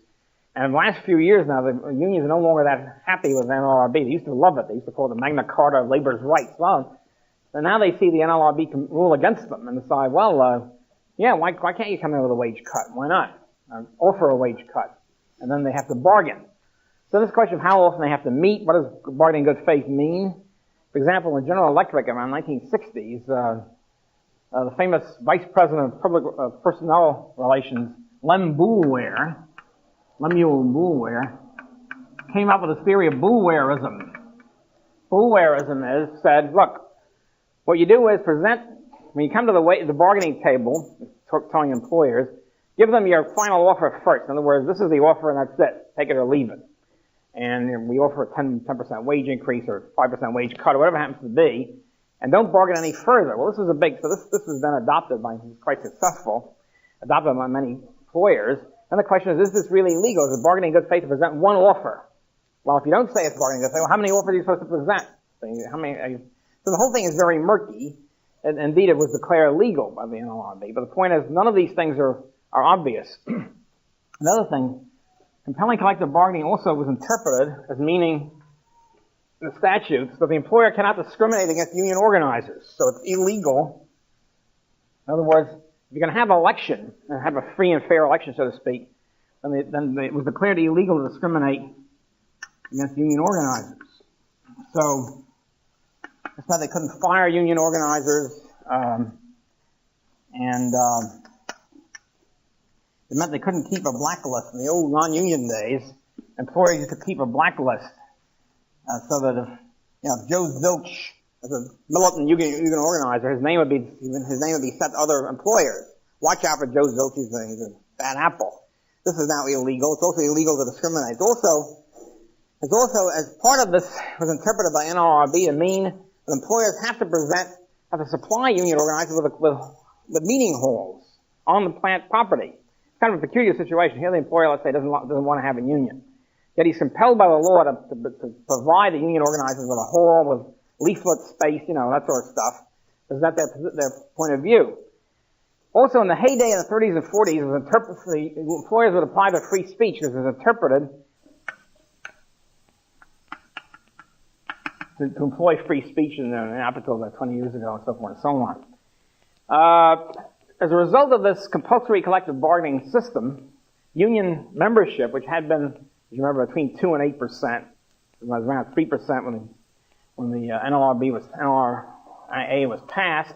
And in the last few years now, the unions are no longer that happy with the NLRB. They used to love it. They used to call it the Magna Carta of labor's rights. Well, and now they see the NLRB can rule against them and decide, why can't you come in with a wage cut? Why not? Offer a wage cut. And then they have to bargain. So this question of how often they have to meet, what does bargaining in good faith mean? For example, in General Electric around 1960s, the famous Vice President of Public Personnel Relations, Lemuel Boulware, came up with a theory of Boulwareism. Boulwareism said, look, what you do is when you come to the bargaining table, telling employers, give them your final offer first. In other words, this is the offer and that's it. Take it or leave it. And we offer a 10% wage increase or 5% wage cut or whatever it happens to be. And don't bargain any further. Well, this has been adopted quite successful, adopted by many employers. And the question is this really legal? Is it bargaining in good faith to present one offer? Well, if you don't say it's bargaining in good faith, well, how many offers are you supposed to present? So the whole thing is very murky. And indeed, it was declared illegal by the NLRB. But the point is, none of these things are obvious. Another thing, compelling collective bargaining also was interpreted as meaning in the statutes that the employer cannot discriminate against union organizers. So it's illegal. In other words, if you're going to have an election, and have a free and fair election, so to speak, then it was declared illegal to discriminate against union organizers. So it's not they couldn't fire union organizers, and it meant they couldn't keep a blacklist. In the old non-union days, employers used to keep a blacklist so that if Joe Zilch as a militant union organizer, his name would be set to other employers. Watch out for Joe Zilch, he's a bad apple. This is now illegal. It's also illegal to discriminate. It's also, as part of this, was interpreted by NLRB to mean that employers have to supply union organizers with meeting halls on the plant property. kind of a peculiar situation. Here the employer, let's say, doesn't want to have a union. Yet he's compelled by the law to provide the union organizers with a hall, with leaflet space, that sort of stuff. Is that their point of view? Also, in the heyday of the 30s and 40s, the employers would apply the free speech because it was interpreted to employ free speech up until about 20 years ago and so forth and so on. As a result of this compulsory collective bargaining system, union membership, which had been, as you remember, between 2 and 8%, it was around 3% when the NLRA was passed,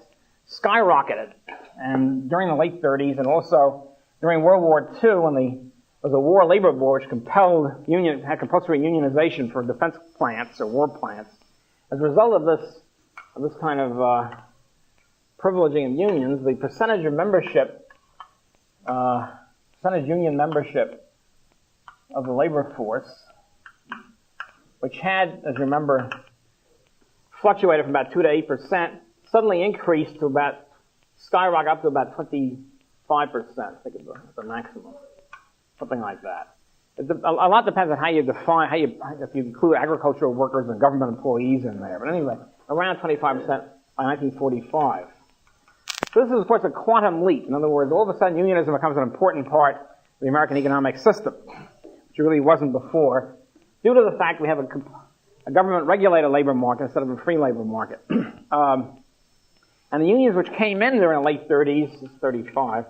skyrocketed. And during the late 30s and also during World War II, when there was a war labor board which had compulsory unionization for defense plants or war plants, as a result of this kind of privileging of unions, the percentage union membership of the labor force, which had, as you remember, fluctuated from about 2 to 8%, suddenly increased to skyrocket up to about 25%, I think is the maximum. Something like that. A lot depends on how you define, if you include agricultural workers and government employees in there. But anyway, around 25% by 1945. So this is, of course, a quantum leap. In other words, all of a sudden unionism becomes an important part of the American economic system, which it really wasn't before, due to the fact we have a government-regulated labor market instead of a free labor market. And the unions which came in during the late 30s, 35,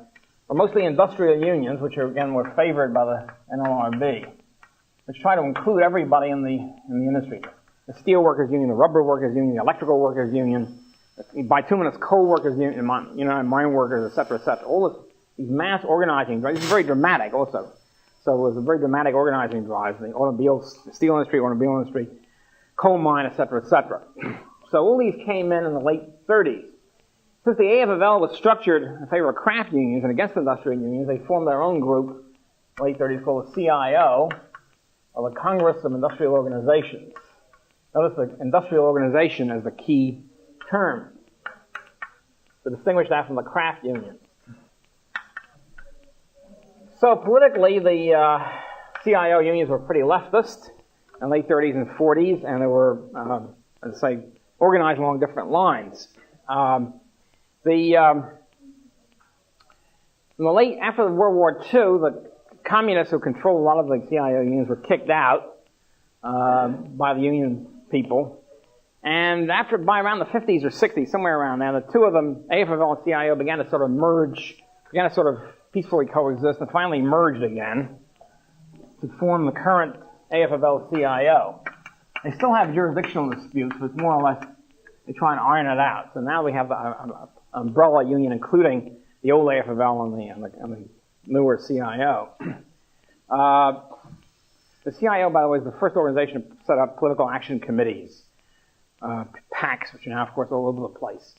were mostly industrial unions, which again were favored by the NLRB, which try to include everybody in the industry. The steel workers union, the rubber workers union, the electrical workers union, the bituminous coal workers union, mine workers, et cetera, all these mass organizing drives. This is very dramatic also. So it was a very dramatic organizing drive. The steel industry, automobile industry, coal mine, et cetera, et cetera. So all these came in the late 30s. Since the AFL was structured in favor of craft unions and against industrial unions, they formed their own group, late 30s, called the CIO, or the Congress of Industrial Organizations. Notice the industrial organization as the key term to distinguish that from the craft union. So politically, the CIO unions were pretty leftist in the late 30s and 40s, and they were, as I say, organized along different lines. After World War II, the communists who controlled a lot of the CIO unions were kicked out by the union people. And by around the 50s or 60s, somewhere around there, the two of them, AFL and CIO, began to sort of merge, began to sort of peacefully coexist, and finally merged again to form the current AFL-CIO. They still have jurisdictional disputes, but more or less they try and iron it out. So now we have the umbrella union, including the old AFL and the newer CIO. The CIO, by the way, is the first organization to set up political action committees, PACs, which are now, of course, all over the place,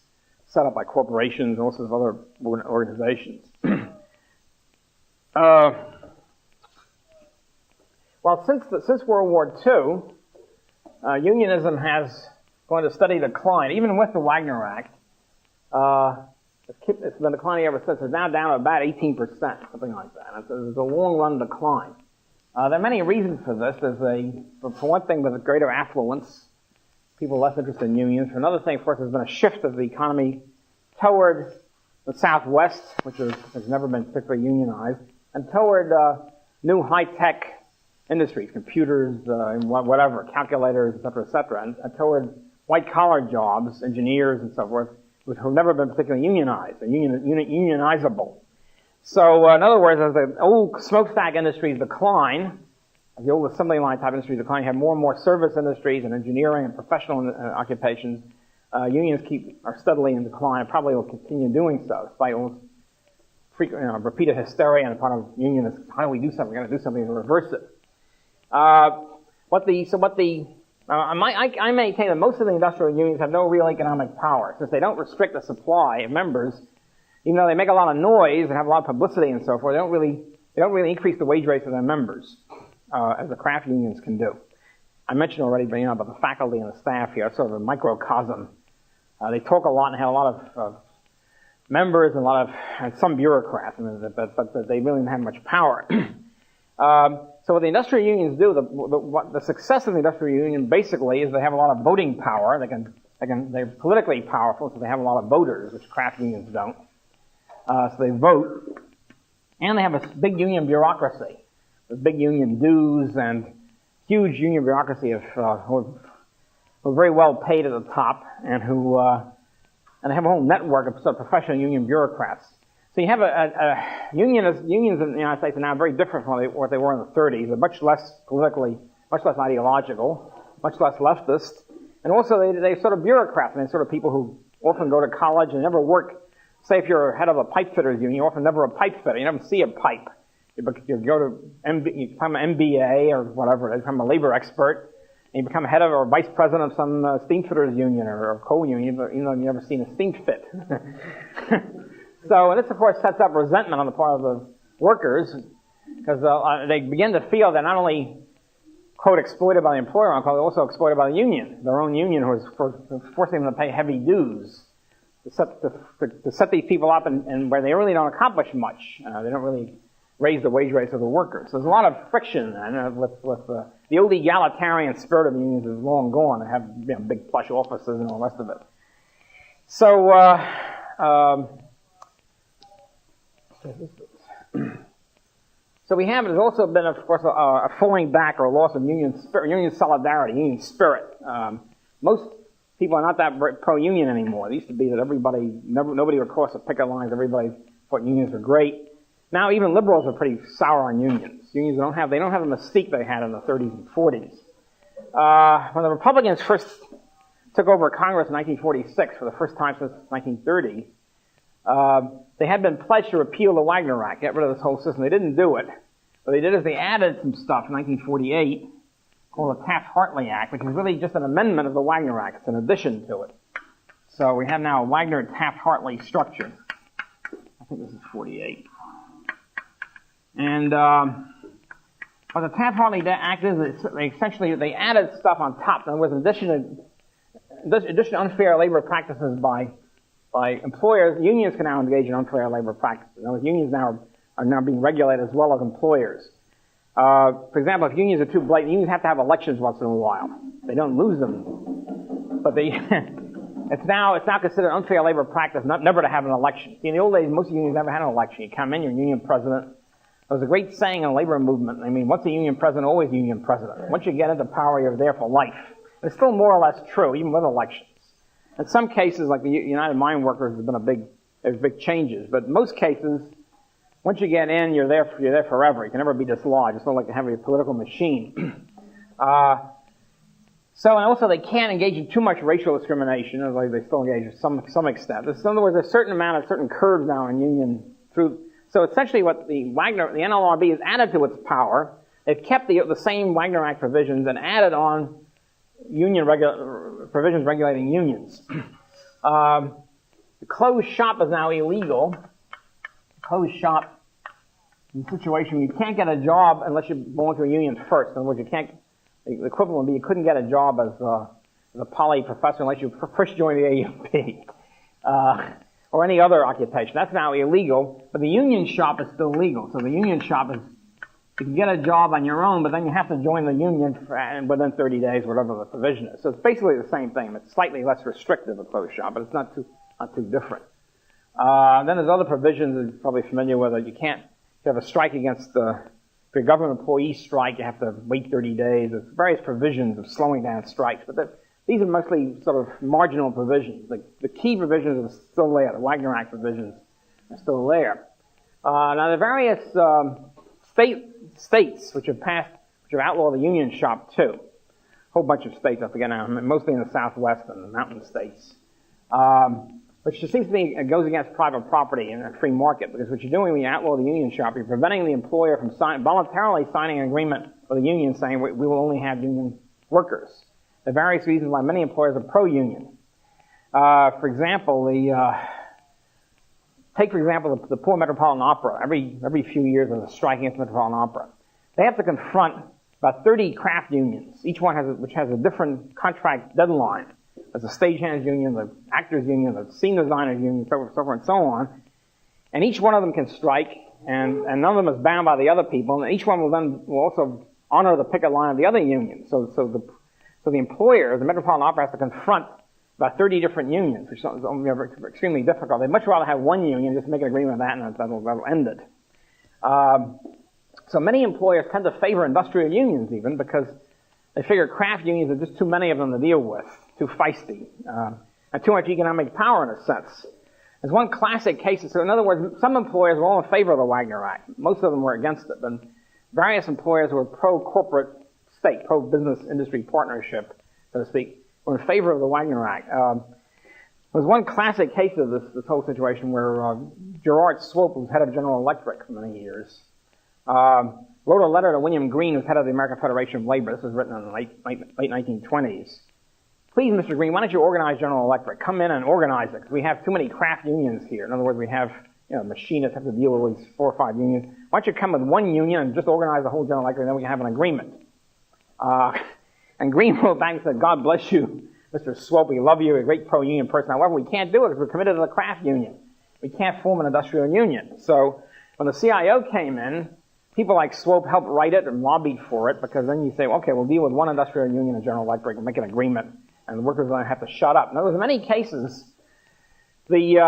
set up by corporations and all sorts of other organizations. Well, since World War II, unionism has gone to steady decline. Even with the Wagner Act, it's been declining ever since. It's now down to about 18%, something like that. It's a long-run decline. There are many reasons for this. For one thing, with greater affluence, people less interested in unions. For another thing, of course, there's been a shift of the economy toward the Southwest, which has never been particularly unionized, and toward new high-tech industries, computers, whatever, calculators, et cetera, and toward white-collar jobs, engineers and so forth, which have never been particularly unionized, or unionizable. So, in other words, as the old smokestack industries decline, as the old assembly line type industries decline, you have more and more service industries and engineering and professional occupations. Unions are steadily in decline and probably will continue doing so, despite almost repeated hysteria on the part of unionists. How do we do something? We're going to do something to reverse it. I maintain that most of the industrial unions have no real economic power, since they don't restrict the supply of members. Even though they make a lot of noise and have a lot of publicity and so forth, they don't really increase the wage rates of their members, as the craft unions can do. I mentioned already, about the faculty and the staff here, sort of a microcosm. They talk a lot and have a lot of members and some bureaucrats, but they really didn't have much power. So what the industrial unions do, the success of the industrial union basically is they have a lot of voting power. They're politically powerful, so they have a lot of voters, which craft unions don't. So they vote, and they have a big union bureaucracy, with big union dues and huge union bureaucracy who are very well paid at the top, and they have a whole network of sort of professional union bureaucrats. So you have unions in the United States are now very different from what they were in the 30s. They're much less politically, much less ideological, much less leftist, and also they're sort of bureaucrats. And they're sort of people who often go to college and never work. Say if you're head of a pipe fitters union, you're often never a pipe fitter. You never see a pipe. You go to you become an MBA or whatever, you become a labor expert, and you become head of or vice president of some steam fitters union or coal union, even though you've never seen a steam fit. So, and this of course sets up resentment on the part of the workers, because they begin to feel they're not only, quote, exploited by the employer, unquote, they're also exploited by the union, their own union, who is forcing them to pay heavy dues to set these people up and where they really don't accomplish much. They don't really raise the wage rates of the workers. So there's a lot of friction with the old egalitarian spirit of the unions is long gone. They have big plush offices and all the rest of it. So there's also been, of course, a falling back or a loss of union spirit, union solidarity, union spirit. Most people are not that pro-union anymore. It used to be that nobody would cross the picket lines, everybody thought unions were great. Now even liberals are pretty sour on unions. Unions don't have the mystique they had in the 30s and 40s. When the Republicans first took over Congress in 1946, for the first time since 1930, they had been pledged to repeal the Wagner Act, get rid of this whole system. They didn't do it. What they did is they added some stuff in 1948 called the Taft-Hartley Act, which is really just an amendment of the Wagner Act. It's an addition to it. So we have now a Wagner-Taft-Hartley structure. I think this is 48. And what the Taft-Hartley Act is, they added stuff on top. In other words, in addition to unfair labor practices by employers, unions can now engage in unfair labor practices. In other words, unions are now being regulated as well as employers. For example, if unions are too blatant, unions have to have elections once in a while. They don't lose them, but it's now considered unfair labor practice never to have an election. See, in the old days, most unions never had an election. You come in, you're a union president. There was a great saying in the labor movement. I mean, once a union president, always a union president. Once you get into power, you're there for life. It's still more or less true, even with elections. In some cases, like the United Mine Workers, there's big changes. But in most cases, once you get in, you're there forever. You can never be dislodged. It's not like a heavy political machine. And also they can't engage in too much racial discrimination, although they still engage to some extent. In other words, there's a certain curves now in union through. So essentially what the NLRB has added to its power, they've kept the same Wagner Act provisions and added on provisions regulating unions. The closed shop is now illegal. Closed shop in a situation where you can't get a job unless you belong to a union first. In other words, the equivalent would be you couldn't get a job as a poly professor unless you first joined the AUP. Or any other occupation. That's now illegal, but the union shop is still legal. So the union shop is, you can get a job on your own, but then you have to join the union within 30 days, whatever the provision is. So it's basically the same thing. It's slightly less restrictive, a closed shop, but it's not too different. Then there's other provisions that you're probably familiar with. If you have a strike if a government employee strike, you have to wait 30 days. There's various provisions of slowing down strikes, but these are mostly sort of marginal provisions. The key provisions are still there. The Wagner Act provisions are still there. Now the various states which have outlawed the union shop too. A whole bunch of states, I forget now, mostly in the Southwest and the mountain states. Which seems to me goes against private property and a free market, because what you're doing when you outlaw the union shop, you're preventing the employer from voluntarily signing an agreement with the union saying we will only have union workers. There are various reasons why many employers are pro-union. For example, the poor Metropolitan Opera. Every few years there's a strike against the Metropolitan Opera. They have to confront about 30 craft unions, which has a different contract deadline. There's a stagehands union, the actors union, the scene designers union, so forth and so on. And each one of them can strike, and none of them is bound by the other people, and each one will also honor the picket line of the other union. So the employer, the Metropolitan Opera, has to confront about 30 different unions, which is extremely difficult. They'd much rather have one union, just make an agreement with that, and that'll end it. So many employers tend to favor industrial unions even, because they figure craft unions are just too many of them to deal with, too feisty, and too much economic power in a sense. There's one classic case. So in other words, some employers were all in favor of the Wagner Act. Most of them were against it. And various employers who were pro-corporate state, pro-business industry partnership, so to speak, were in favor of the Wagner Act. There was one classic case of this whole situation where Gerard Swope, who was head of General Electric for many years, wrote a letter to William Green, who was head of the American Federation of Labor. This was written in the late 1920s. Please, Mr. Green, why don't you organize General Electric? Come in and organize it, because we have too many craft unions here. In other words, we have, machinists have to deal with these 4 or 5 unions. Why don't you come with one union and just organize the whole General Electric, and then we can have an agreement? And Green wrote back and said, God bless you, Mr. Swope, we love you, a great pro-union person. However, we can't do it because we're committed to the craft union. We can't form an industrial union. So when the CIO came in, people like Swope helped write it and lobbied for it, because then you say, okay, we'll deal with one industrial union in General Electric and make an agreement, and the workers are going to have to shut up. Now, in many cases, the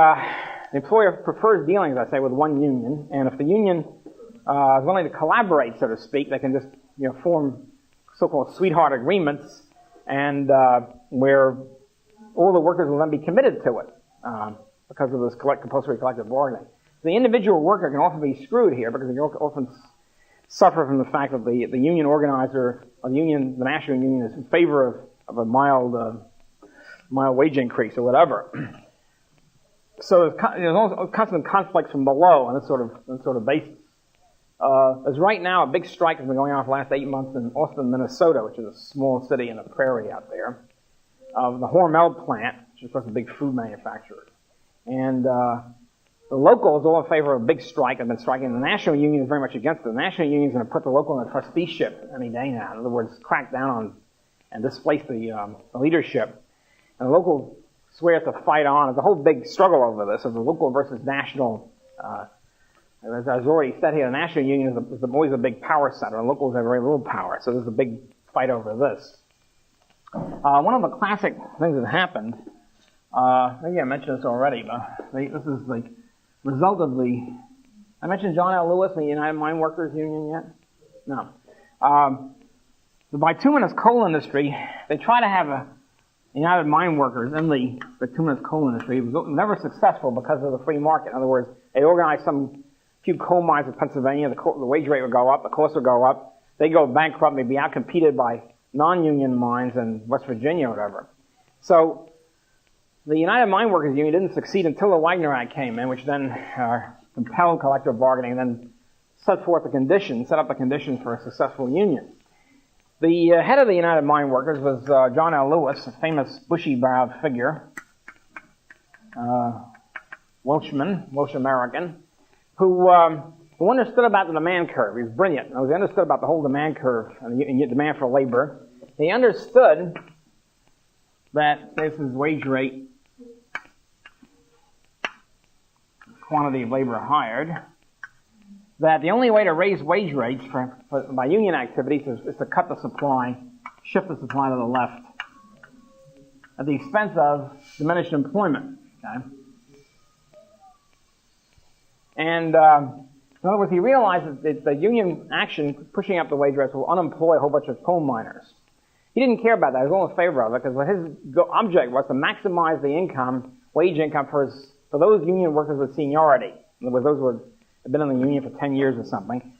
employer prefers dealing, as I say, with one union, and if the union is willing to collaborate, so to speak, they can just form so-called sweetheart agreements, and where all the workers will then be committed to it because of this compulsory collective bargaining. The individual worker can often be screwed here, because they often suffer from the fact that the union organizer or the national union is in favor of a mild wage increase or whatever. So there's also constant conflicts from below on this sort of basis. There's right now a big strike that's been going on for the last 8 months in Austin, Minnesota, which is a small city in the prairie out there, of the Hormel plant, which is of course a big food manufacturer. And the locals are all in favor of a big strike. They've been striking. The national union is very much against it. The national union is going to put the local in a trusteeship any day now. In other words, crack down on and displace the leadership. And the local swears to fight on. There's a whole big struggle over this of the local versus national. As I was already said here, the national union is always a big power center, and locals have very little power. So there's a big fight over this. One of the classic things that happened, maybe I mentioned this already, but this is the result of I mentioned John L. Lewis and the United Mine Workers Union yet? No. The bituminous coal industry, they try to have a United Mine Workers in the bituminous coal industry. It was never successful because of the free market. In other words, they organized some few coal mines in Pennsylvania. The wage rate would go up, the cost would go up. They go bankrupt, they'd be outcompeted by non-union mines in West Virginia or whatever. So the United Mine Workers Union didn't succeed until the Wagner Act came in, which then compelled collective bargaining and then set up the conditions for a successful union. The head of the United Mine Workers was John L. Lewis, a famous bushy-browed figure, Welsh American, who understood about the demand curve. He was brilliant. He understood about the whole demand curve and the demand for labor. He understood that this is wage rate, quantity of labor hired, that the only way to raise wage rates by union activities is to cut the supply, shift the supply to the left, at the expense of diminished employment. Okay? And in other words, he realized that the union action pushing up the wage rates will unemploy a whole bunch of coal miners. He didn't care about that. He was all in favor of it because his object was to maximize the wage income for those union workers with seniority. In other words, those who had been in the union for 10 years or something.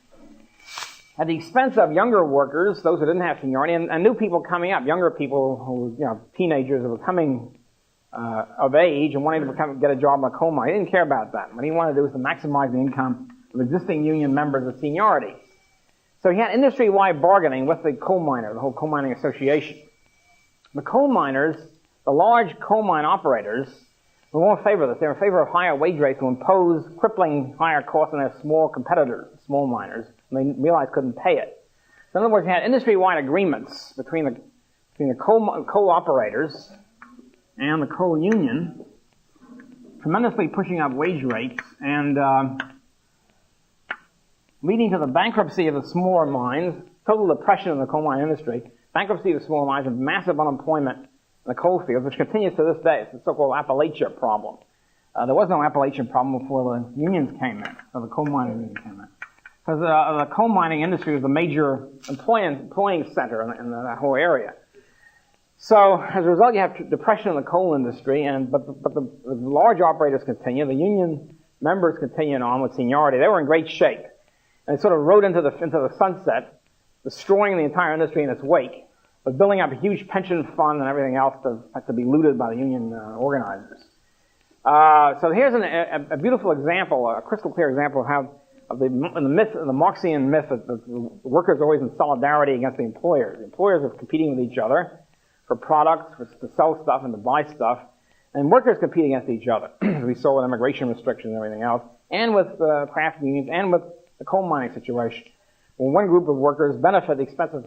At the expense of younger workers, those who didn't have seniority, and new people coming up, younger people who, teenagers who were coming of age and wanting to get a job in a coal mine. He didn't care about that. What he wanted to do was to maximize the income of existing union members with seniority. So he had industry-wide bargaining with the coal miner, the whole coal mining association. The coal miners, the large coal mine operators, were all in favor of this. They were in favor of higher wage rates to impose crippling higher costs on their small competitors, small miners, and they realized couldn't pay it. So in other words, you had industry-wide agreements between the coal operators and the coal union, tremendously pushing up wage rates and leading to the bankruptcy of the smaller mines, total depression in the coal mine industry, bankruptcy of the smaller mines, and massive unemployment in the coal fields, which continues to this day. It's the so-called Appalachia problem. There was no Appalachian problem before the unions came in, or the coal mining union came in. Because the coal mining industry was a major employing center in that whole area. So as a result, you have depression in the coal industry, but the large operators continue. The union members continued on with seniority. They were in great shape, and it sort of rode into the sunset, destroying the entire industry in its wake, but building up a huge pension fund and everything else to be looted by the union organizers. So here's a beautiful example, a crystal clear example of how the Marxian myth that the workers are always in solidarity against the employers. The employers are competing with each other for products, to sell stuff and to buy stuff, and workers compete against each other, as we saw with immigration restrictions and everything else, and with craft unions, and with the coal mining situation. Well, one group of workers benefit the expense of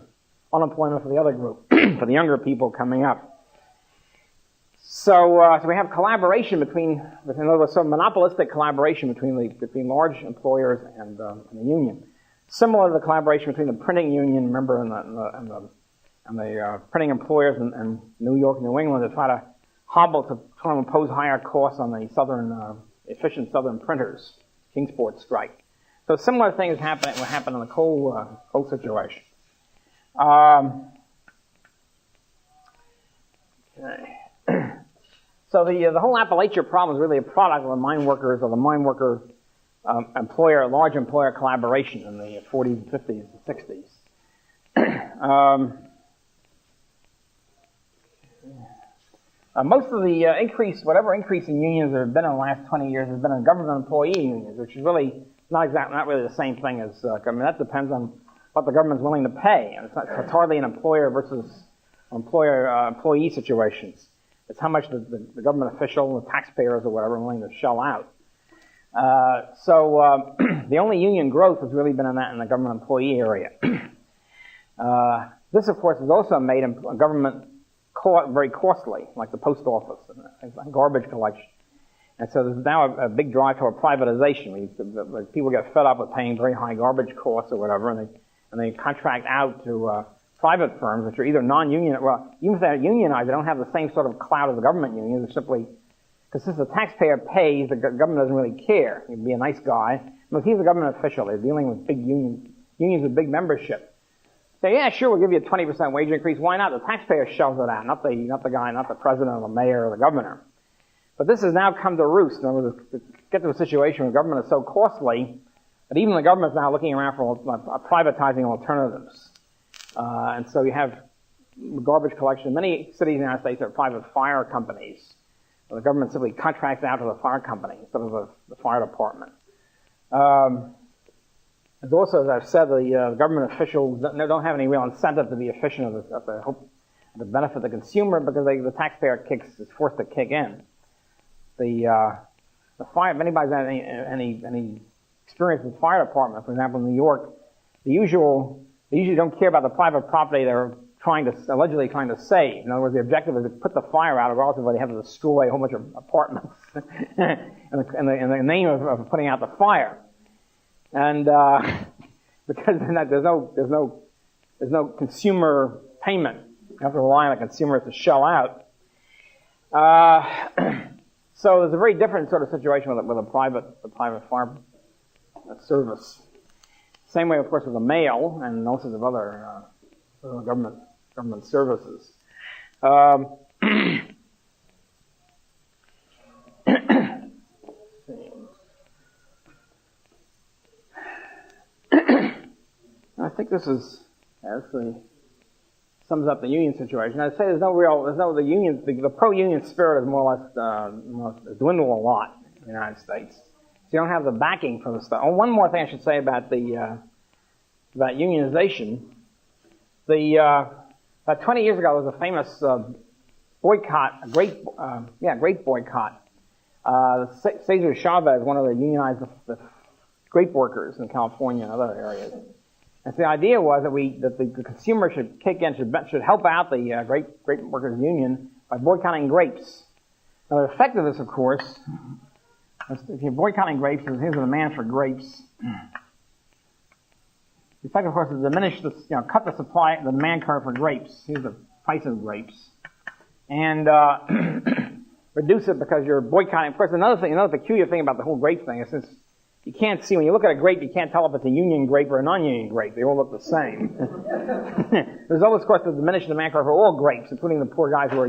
unemployment for the other group, for the younger people coming up. So we have collaboration between, in other words, some monopolistic collaboration between large employers and the union. Similar to the collaboration between the printing union, remember, and the printing employers in New York, New England, to try to impose higher costs on the efficient southern printers, Kingsport strike. So similar things will happen in the coal situation. Okay. So the whole Appalachia problem is really a product of the mine workers or the mine worker large employer collaboration in the 40s, 50s, and 60s. Most of the whatever increase in unions there have been in the last 20 years has been in government employee unions, which is really not really the same thing as, that depends on what the government's willing to pay. And it's hardly an employer versus employee situations. It's how much the government official, the taxpayers or whatever, are willing to shell out. So the only union growth has really been in the government employee area. This, of course, has also made government very costly, like the post office and garbage collection. And so there's now a big drive toward privatization. People get fed up with paying very high garbage costs or whatever, and they contract out to private firms, which are either non-union, well, even if they're unionized, they don't have the same sort of clout as the government unions. They're simply, because since the taxpayer pays, the government doesn't really care. You can be a nice guy. But he's a government official. They're dealing with big unions with big membership. Say, yeah, sure, we'll give you a 20% wage increase. Why not? The taxpayer shells it out, not the guy, not the president or the mayor or the governor. But this has now come to roost. In other words, to get to a situation where government is so costly that even the government is now looking around for privatizing alternatives. And so you have garbage collection. In many cities in the United States there are private fire companies. The government simply contracts out to the fire company instead of the fire department. There's also, as I've said, the government officials don't have any real incentive to be efficient at the benefit of the consumer because the taxpayer is forced to kick in. The fire, if anybody's had any experience with the fire department, for example, in New York, they usually don't care about the private property they're allegedly trying to save. In other words, the objective is to put the fire out, regardless of whether they have to destroy a whole bunch of apartments in the name of putting out the fire. And because there's no consumer payment, you have to rely on the consumer to shell out. So there's a very different sort of situation with the private fire service. Same way, of course, with the mail and all sorts of other government services. I think this actually sums up the union situation. I'd say the union, the pro-union spirit is more or less dwindled a lot in the United States. So you don't have the backing for the stuff. Oh, one more thing I should say about about unionization. About 20 years ago, there was a famous boycott, a great boycott. Cesar Chavez, one of the unionized the grape workers in California and other areas. And so the idea was that the consumer should kick in, should help out the grape workers union by boycotting grapes. Now, the effect of this, of course, if you're boycotting grapes, here's the demand for grapes. The effect, of course, is to diminish cut the supply, the demand curve for grapes. Here's the price of grapes. And reduce it because you're boycotting. Of course, another peculiar thing about the whole grape thing is since you can't see, when you look at a grape, you can't tell if it's a union grape or a non-union grape. They all look the same. The result, of course, is to diminish the demand curve for all grapes, including the poor guys who are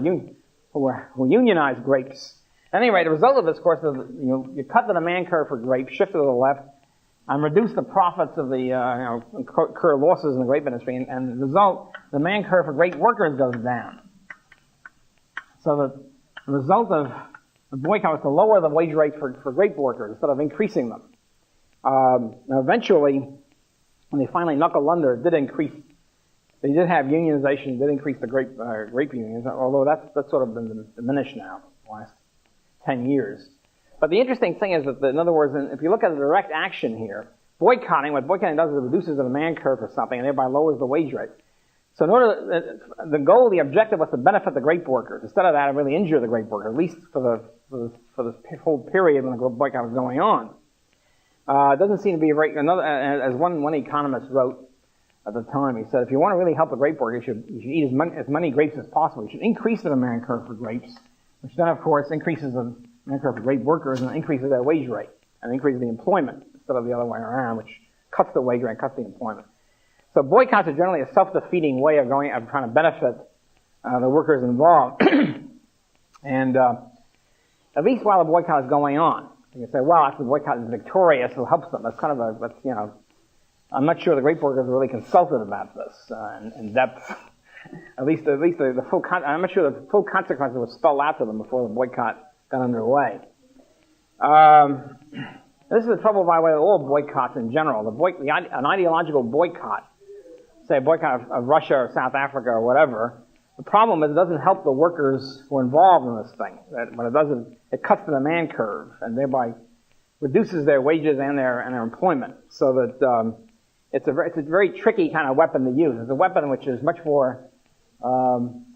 unionized grapes. At any rate, the result of this, of course, is you cut the demand curve for grapes, shift it to the left, and reduce the profits of the, incur losses in the grape industry, and the result, the demand curve for grape workers goes down. So the result of the boycott was to lower the wage rate for grape workers instead of increasing them. Now eventually, when they finally knuckled under, it did increase. They did have unionization, did increase the grape unions, although that's sort of been diminished now in the last 10 years. But the interesting thing is that, in other words, if you look at the direct action here, what boycotting does is it reduces the demand curve for something and thereby lowers the wage rate. So in order, the objective was to benefit the grape workers. Instead of that, it really injure the grape workers, at least for the whole period when the boycott was going on. It doesn't seem to be as one economist wrote at the time, he said, if you want to really help the grape workers, you should eat as many grapes as possible. You should increase the demand curve for grapes, which then, of course, increases the demand curve for grape workers and increases their wage rate and increases the employment instead of the other way around, which cuts the wage rate and cuts the employment. So boycotts are generally a self-defeating way of trying to benefit the workers involved. And at least while the boycott is going on, you can say, well, after the boycott is victorious, it'll help them. That's kind of I'm not sure the grape workers were really consulted about this in depth. At least the full. I'm not sure the full consequences were spelled out to them before the boycott got underway. This is the trouble, by the way, with all boycotts in general. An ideological boycott, say a boycott of Russia or South Africa or whatever. The problem is it doesn't help the workers who are involved in this thing. What it does is it cuts the demand curve and thereby reduces their wages and their employment. So that it's a very tricky kind of weapon to use. It's a weapon which is much more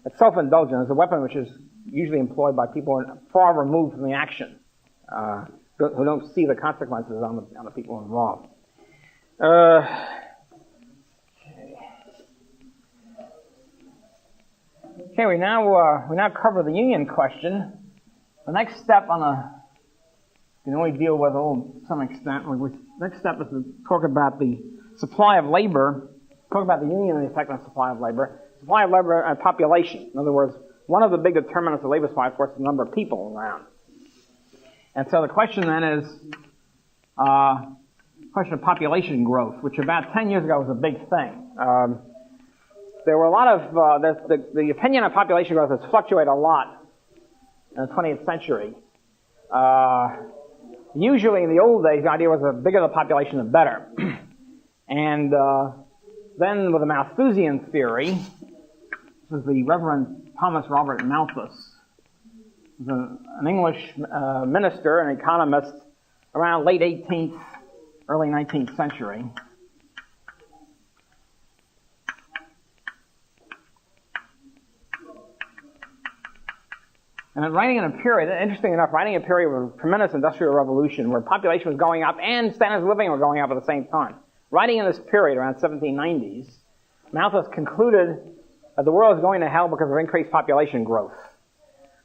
it's self-indulgent. It's a weapon which is usually employed by people far removed from the action, who don't see the consequences on the people involved. Okay, we now cover the union question. The next step you can only deal with to some extent. The next step is to talk about the supply of labor, talk about the union and the effect on supply of labor and population. In other words, one of the big determinants of labor supply, of course, is the number of people around. And so the question then is, question of population growth, which about 10 years ago was a big thing. There were a lot of, the opinion on population growth has fluctuated a lot in the 20th century. Usually in the old days, the idea was the bigger the population, the better. And then with the Malthusian theory, this was the Reverend Thomas Robert Malthus, an English minister and economist around late 18th, early 19th century. And writing in a period, interesting enough, writing a period of a tremendous industrial revolution where population was going up and standards of living were going up at the same time. Writing in this period, around 1790s, Malthus concluded that the world is going to hell because of increased population growth.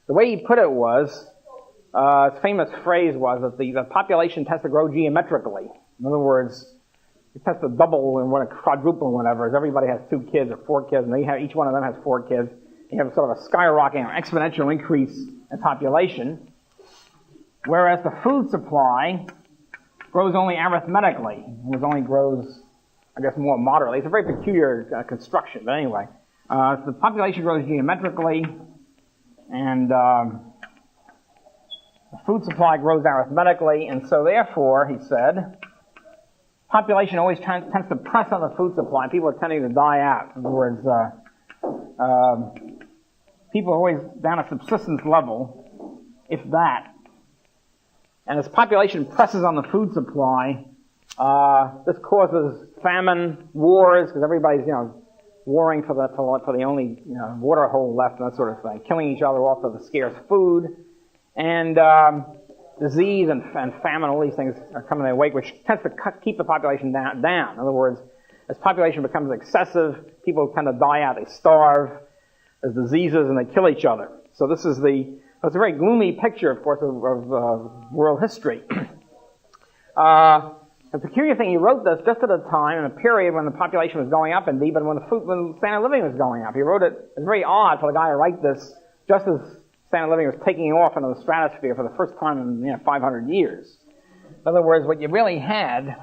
The way he put it was, his famous phrase was that the population tends to grow geometrically. In other words, it tends to double and quadruple and whatever, as everybody has 2 kids or 4 kids, and each one of them has 4 kids. You have sort of a skyrocketing or exponential increase in population, whereas the food supply grows only arithmetically. It only grows, I guess, more moderately. It's a very peculiar construction, but anyway. The population grows geometrically, and the food supply grows arithmetically, and so therefore, he said, population always tends to press on the food supply. People are tending to die out. In other words, people are always down at subsistence level, if that. And as population presses on the food supply, this causes famine, wars, because everybody's, warring for the only water hole left and that sort of thing, killing each other off for the scarce food, and disease and famine. All these things are coming their wake, which tends to keep the population down. In other words, as population becomes excessive, people tend to die out. They starve. There's diseases, and they kill each other. So this is it's a very gloomy picture, of course, of world history. The peculiar thing, he wrote this just at a time in a period when the population was going up indeed, but when the standard of living was going up. He wrote it. It's very odd for the guy to write this just as standard of living was taking off into the stratosphere for the first time in 500 years. In other words, what you really had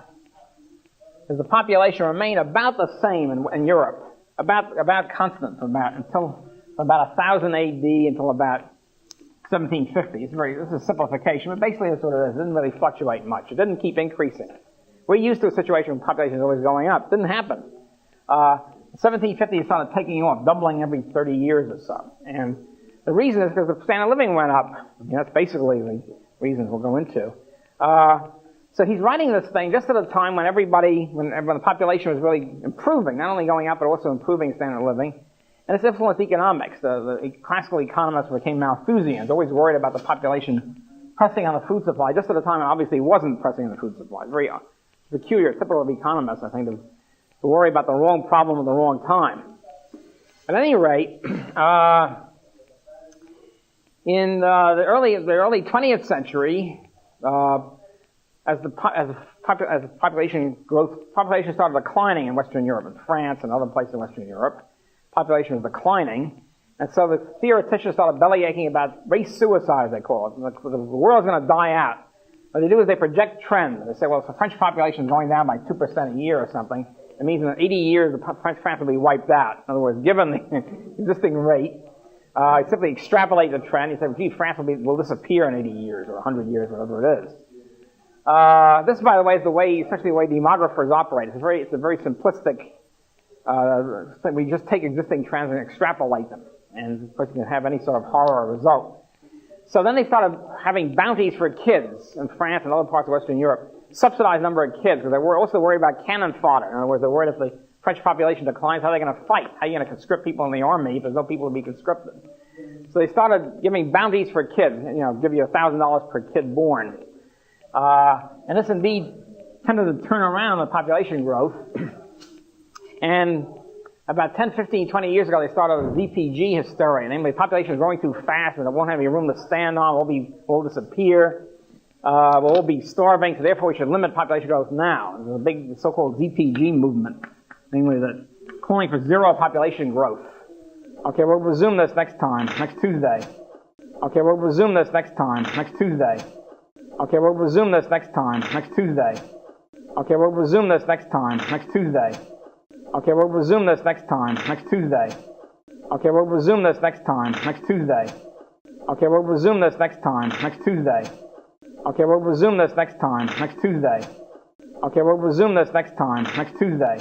is the population remained about the same in Europe, about constant until about 1000 AD until about 1750. This is a simplification, but basically that's what it is. It didn't really fluctuate much. It didn't keep increasing. We're used to a situation where population is always going up. It didn't happen. 1750 it started taking off, doubling every 30 years or so. And the reason is because the standard of living went up. That's basically the reasons we'll go into. So he's writing this thing just at a time when when the population was really improving, not only going up but also improving standard of living. And it's influenced economics. The classical economists became Malthusians, always worried about the population pressing on the food supply, just at a time it obviously wasn't pressing on the food supply. Very peculiar, typical of economists, I think, to worry about the wrong problem at the wrong time. At any rate, in the early 20th century, as population started declining in Western Europe, in France and other places in Western Europe, population was declining, and so the theoreticians started bellyaching about race suicide, as they call it. The world's going to die out. What they do is they project trends. They say, well, if the French population is going down by 2% a year or something, it means in 80 years the French will be wiped out. In other words, given the existing rate, simply extrapolate the trend. You say, gee, France will disappear in 80 years or 100 years, whatever it is. This, by the way, is essentially the way demographers operate. It's a very simplistic. We just take existing trends and extrapolate them, and of course you can have any sort of horror result. So then they started having bounties for kids in France and other parts of Western Europe, subsidized number of kids, because they were also worried about cannon fodder. In other words, they're worried if the French population declines, how are they going to fight? How are you going to conscript people in the army if there's no people to be conscripted? So they started giving bounties for kids, give you $1,000 per kid born. And this indeed tended to turn around the population growth. And about 10, 15, 20 years ago, they started a ZPG hysteria. Namely, the population is growing too fast and it won't have any room to stand on. We'll disappear. We'll all be starving, so therefore we should limit population growth now. There's a big so-called ZPG movement, namely that calling for zero population growth. Okay, we'll resume this next Tuesday. Okay, we'll resume this next Tuesday. Okay, we'll resume this next Tuesday. Okay, we'll resume this next Tuesday. Okay, we'll resume this next Tuesday. Okay, we'll resume this next Tuesday. Okay, we'll resume this next Tuesday. Okay, we'll resume this next Tuesday. Okay, we'll resume this next Tuesday.